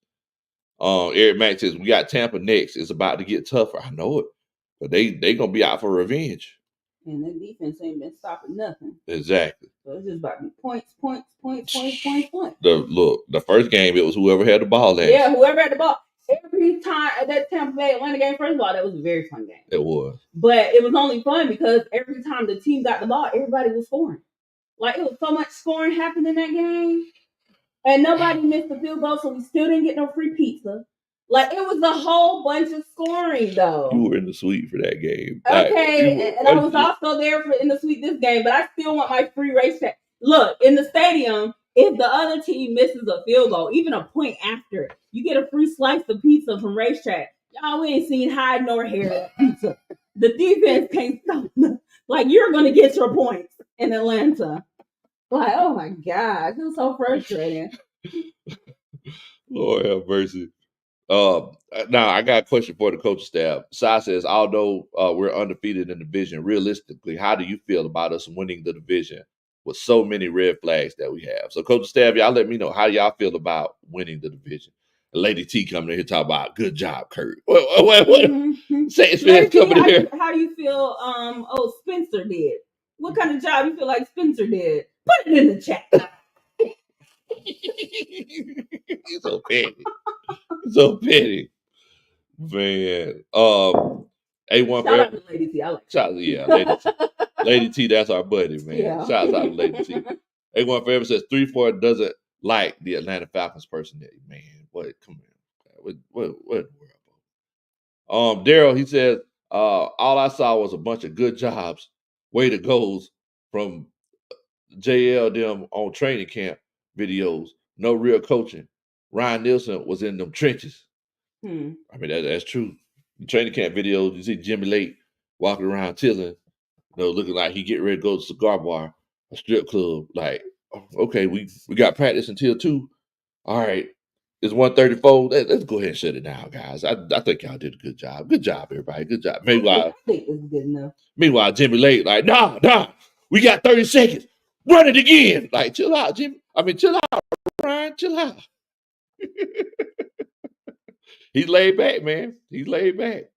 Eric Mack says, we got Tampa next. It's about to get tougher. I know it. But they going to be out for revenge. And the defense ain't been stopping nothing. Exactly. So it's just about to be points. The first game, it was whoever had the ball last. Yeah, whoever had the ball. Every time at that Tampa Bay Atlanta game, first of all, that was a very fun game. It was. But it was only fun because every time the team got the ball, everybody was scoring. Like, it was so much scoring happened in that game. And nobody missed the field goal, so we still didn't get no free pizza. Like, it was a whole bunch of scoring, though. You were in the suite for that game. Okay, and I was also there in the suite this game, but I still want my free racetrack. Look, in the stadium, if the other team misses a field goal, even a point after, you get a free slice of pizza from racetrack. Y'all, we ain't seen hide nor hair pizza. The defense can't stop. Like, you're going to get your points in Atlanta. Like, oh my God, it was so frustrating. Lord have mercy. Now I got a question for the coaching staff. Sai says, although we're undefeated in the division, realistically, how do you feel about us winning the division with so many red flags that we have? So, coaching staff, y'all let me know how y'all feel about winning the division. Lady T coming in here talking about good job, Kurt. What? Mm-hmm. Say it's coming in here. How do you feel? Spencer did. What kind of job you feel like Spencer did? Put it in the chat. He's so petty. So petty. Man. A1 Shout out to Lady T. I like Lady T. Lady T, that's our buddy, man. Yeah. Shout out to Lady T. A1 Forever says 3-4 doesn't like the Atlanta Falcons personality. Man, what? Come on. What in the Daryl, he says, all I saw was a bunch of good jobs, way to goes from JL them on training camp videos. No real coaching. Ryan Nielsen was in them trenches. I mean, that's true. The training camp videos, you see Jimmy Lake walking around chilling, looking like he getting ready to go to cigar bar, a strip club. Like, okay, we got practice until 2. All right, it's 1:34. Let's go ahead and shut it down, guys. I think y'all did a good job. Good job, everybody. Good job. I think it's good enough. Meanwhile, Jimmy Lake, like, nah, we got 30 seconds. Run it again. Like, chill out, Jimmy. Chill out, Ryan. Chill out. He's laid back, man. He's laid back.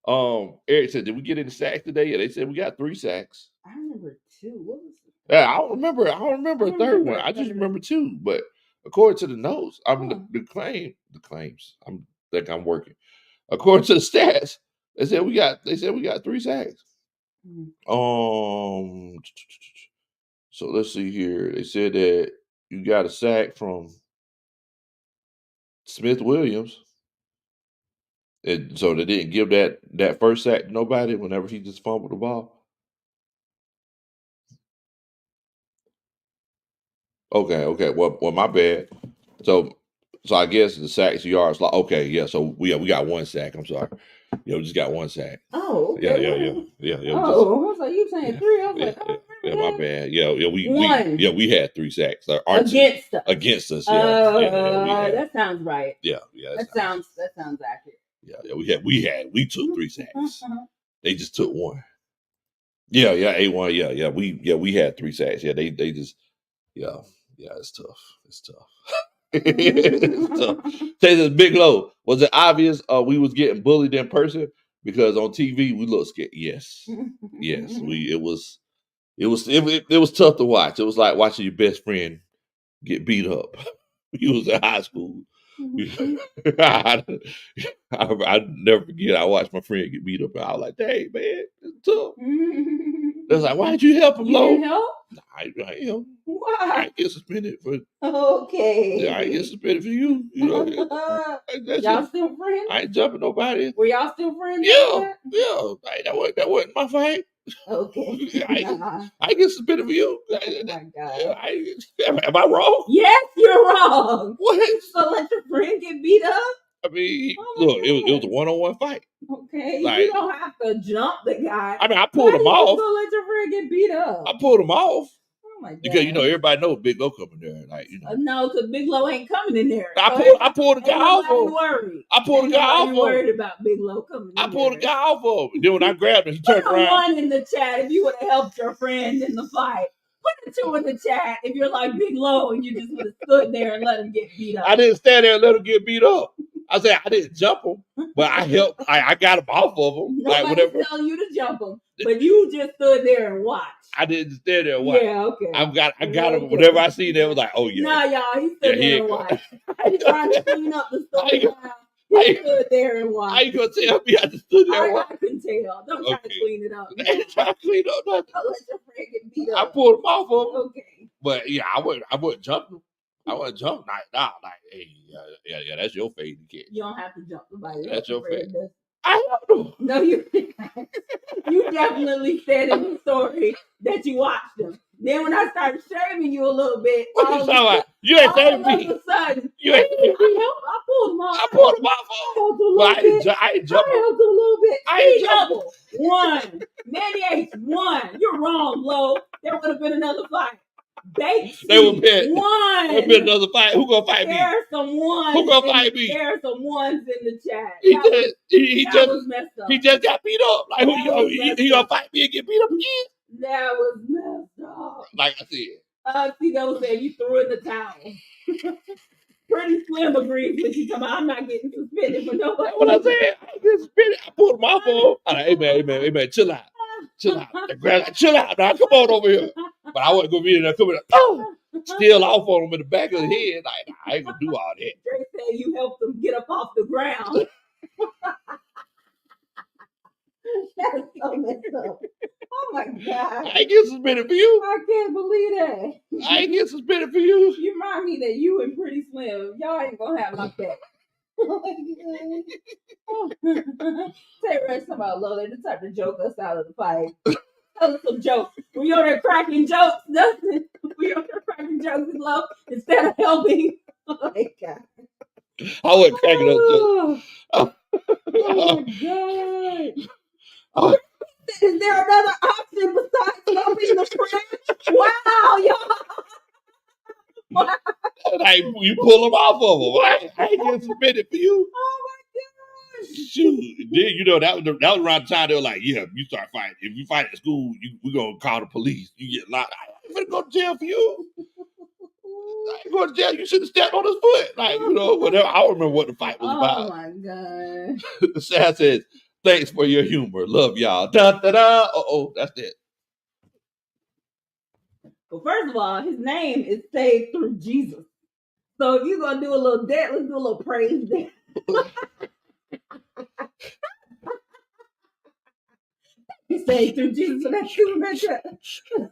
Eric said, did we get any sacks today? Yeah, they said we got 3 sacks. I remember 2. What was it? Yeah, I don't remember a third one. I just remember 2. But according to the notes, the claims. I'm working. According to the stats, they said we got 3 sacks. So let's see here. They said that you got a sack from Smith Williams. And so they didn't give that first sack to nobody whenever he just fumbled the ball. Okay. Well, my bad. So I guess the sacks yards. Like, okay, yeah. So we got 1 sack. I'm sorry. Yeah, we just got 1 sack. Oh, okay. Yeah. I was like, you saying 3? I was like, my bad. Yeah. We had 3 sacks against us. Yeah. That sounds right. Yeah. That sounds accurate. Yeah. We took 3 sacks. They just took 1. Yeah. A1. Yeah. We had 3 sacks. Yeah. They just. Yeah. It's tough. It's tough. Say this, Big Low. Was it obvious we was getting bullied in person? Because on TV we looked scared. Yes. It was tough to watch. It was like watching your best friend get beat up. He was in high school. I never forget. I watched my friend get beat up, and I was like, "Dang, man, it's tough." They was like, "Why did you help him, Low?" You help? I Why? I ain't get suspended for. Okay. Yeah, I ain't get suspended for you. Y'all still friends? I ain't jumping nobody. Were y'all still friends? Yeah. That wasn't my fight. Okay. I get suspended for you. Oh my God. Am I wrong? Yes, you're wrong. What? So let your friend get beat up? I mean, look, it was a 1-on-1 fight. Okay, Like, you don't have to jump the guy. I mean, I pulled him off. So let your friend get beat up. I pulled him off. Oh my God. Because everybody knows Big Low coming there. Like, no, because Big Low ain't coming in there. I pulled the guy off of him. Worried. I pulled the guy off of him. Worried about Big Low coming in there. I pulled the guy off of him. Then when I grabbed him, he turned around. Put 1 in the chat if you would have helped your friend in the fight. Put a 2 in the chat if you're like Big Low and you just would have stood there and let him get beat up. I didn't stand there and let him get beat up. I said I didn't jump him, but I helped. I got him off of him. Nobody's telling you to jump him, but you just stood there and watched. I didn't stand there and watch. Yeah, okay. I got him. Whenever I see him, it was like, oh yeah. Nah, y'all, he stood there and watched. He's trying to clean up the stuff. He stood there and watched. How you gonna tell me I just stood there and watched? I can tell. Don't try to clean it up. I ain't trying to clean up nothing. I'll let your friend get beat up. I pulled him off of him. Okay. But yeah, I wouldn't jump him. I wouldn't jump. Like, hey, yeah, that's your fate. You don't have to jump somebody. That's your fate. I helped him. No, you you definitely said in the story that you watched him. Then when I started shaming you a little bit, what you talking about? You ain't shaming me. All of a sudden, you ain't shaming me. I pulled him off. I pulled him off. I ain't jumping. I helped him a little bit. I ain't jumping. 1. Manny H 1. You're wrong, Lo. There would have been another fight. They would bet 1. There'll be another fight. Who gonna fight me? There's some ones. Who gonna fight me? There's some ones in the chat. He was messed up. He just got beat up. Like he gonna fight me and get beat up again? That was messed up. Like I said. See, that was saying you threw in the towel. Pretty Slim agrees with you. I'm not getting suspended for nobody. What I said, I get suspended. I pulled him off of him. I'm like, hey man, chill out. Chill out now. Come on over here. But I wasn't gonna be in there coming up. Still off on him in the back of the head. Like, I ain't gonna do all that. Dre said you helped him get up off the ground. That's so messed up. Oh my God. I ain't get suspended for you. I can't believe that. I ain't get suspended for you. You remind me that you and Pretty Slim, y'all ain't gonna have my back. Tay Ray talking about Lola, the type to joke us out of the fight. Tell us some jokes. When you're there cracking jokes, nothing. When you're there cracking jokes in love instead of helping. Oh my God. I wasn't cracking those jokes. Oh my God. Is there another option besides helping the friend? Wow, y'all. Wow. Like, you pull them off of them. I ain't getting submitted for you. Oh my gosh. Shoot. Then, you know, that was around the time they were like, yeah, you start fighting. If you fight at school, we're going to call the police. You get locked. I ain't gonna go to jail for you. I ain't going to jail. You should have stepped on his foot. Like, you know, whatever. I don't remember what the fight was about. Oh my God. Sad says, thanks for your humor. Love y'all. Da, da, da. Uh-oh, that's it. Well, first of all, his name is saved through Jesus. So if you're going to do a little dance, let's do a little praise dance. He's saved through Jesus. So that's super matchup. You're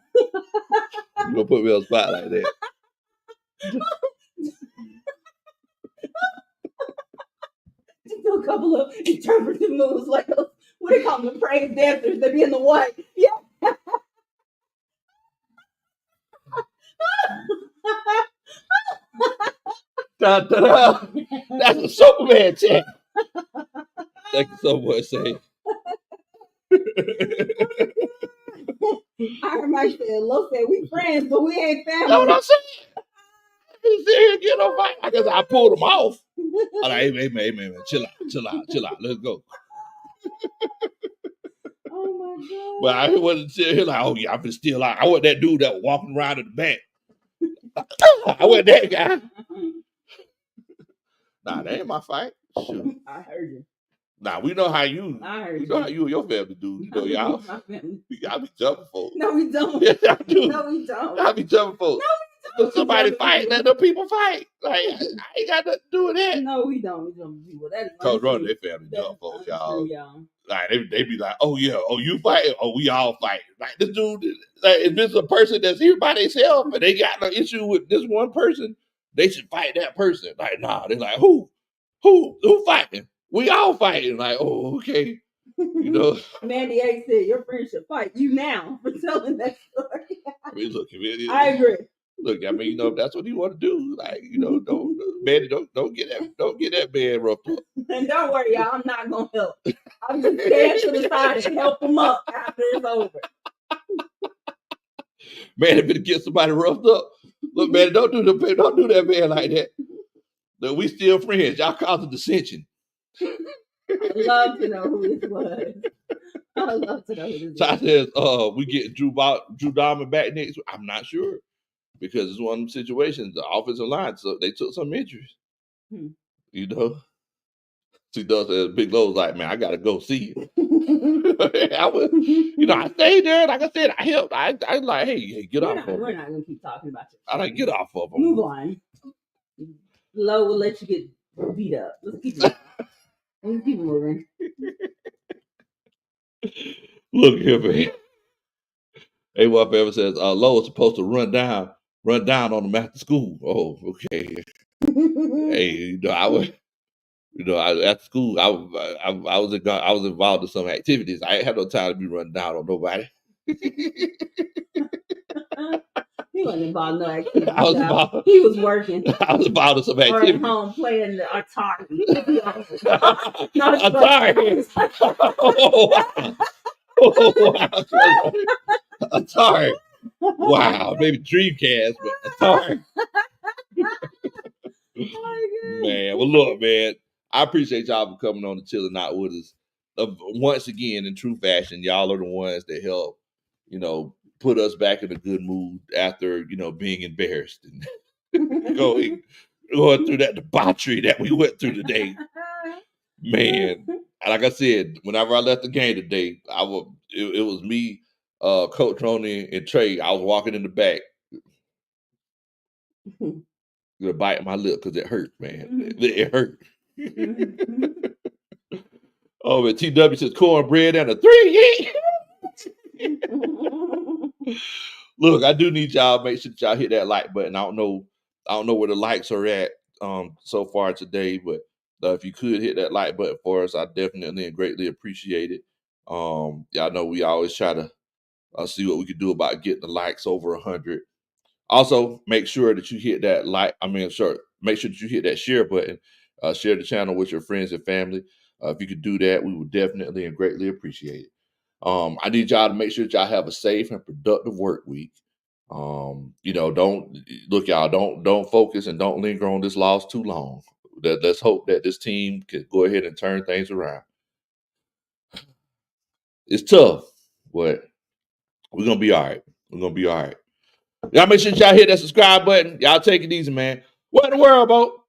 going to put me on the spot like that. Just do a couple of interpretive moves like those, what do they call them, the praise dancers that be in the white. Yeah. Da, da, da. That's a Superman chant. Thank you so much, Say. I heard Mike said, Lo said, we friends, but we ain't family. That's what I'm saying. He said, get on fight. I guess I pulled him off. I'm like, hey, man, chill out. Let's go. Oh my God. But I wasn't here like, oh yeah, I've been still out. I wasn't that dude that was walking around in the back. I wasn't that guy. Nah, that ain't my fight. Shoot. I heard you. Nah, we know how you. I heard you know how you and your family do. You know, y'all be jumping folks. No, we don't. Yeah, y'all do. No, we don't. Y'all be jumping folks. No, we don't. Let somebody fight. Let the people fight. Like, I ain't got nothing to do with that. No, we don't. We don't do that. Coach running their family jump folks, y'all. y'all. Like they be like, oh yeah, oh you fighting, oh we all fighting. Like this dude, like if it's a person that's here by themselves and they got no issue with this one person, they should fight that person. Like nah, they're like who fighting? We all fighting. Like oh okay, you know. Mandy A said your friend should fight you now for telling that story. I mean, look, I agree. Look, I mean, you know, if that's what you want to do, like, you know, don't get that man roughed up. And don't worry, y'all, I'm not gonna help. I'm just stand to the side and help him up after it's over. Man, if it gets somebody roughed up, look, man, don't do that man like that. Look, we still friends. Y'all causing dissension. I'd love to know who this was. I'd love to know who this Ty was. says, we get Drew Diamond back next week. I'm not sure. Because it's one of them situations, the offensive line, so they took some injuries. You know? See, Big Lowe's like, man, I got to go see you. I stayed there. Like I said, I helped. I like, hey, get off of We're him. not going to keep talking about you. I like, get off of him. Move on. Lowe will let you get beat up. Let's keep moving. Look here, man. A1 Forever says, Lowe is supposed to run down on them after school. Oh, okay. Hey, after school, I was involved in some activities. I ain't had no time to be running down on nobody. He wasn't involved in no activities. He was working. I was involved in some activities. Or at home playing the Atari. Atari. Oh, wow. Atari. Wow, maybe Dreamcast, but Atari. Man, well, look, man, I appreciate y'all for coming on and chilling out with us. Once again, in true fashion, y'all are the ones that help, put us back in a good mood after, being embarrassed and going through that debauchery that we went through today. Man, like I said, whenever I left the game today, it was me, Coach Roney, and Trey. I was walking in the back. Gonna bite my lip because it hurt, man. It hurt. Oh, but TW says cornbread and a 3. Look, I do need y'all. Make sure that y'all hit that like button. I don't know where the likes are at so far today, but If you could hit that like button for us, I definitely and greatly appreciate it. Y'all know we always try to see what we could do about getting the likes over 100. Also, make sure that you hit that make sure that you hit that share button. Share the channel with your friends and family. If you could do that, we would definitely and greatly appreciate it. I need y'all to make sure that y'all have a safe and productive work week. Don't focus and don't linger on this loss too long. Let's hope that this team can go ahead and turn things around. It's tough, but we're gonna be all right. We're gonna be all right. Y'all make sure y'all hit that subscribe button. Y'all take it easy, man. What in the world, Bo?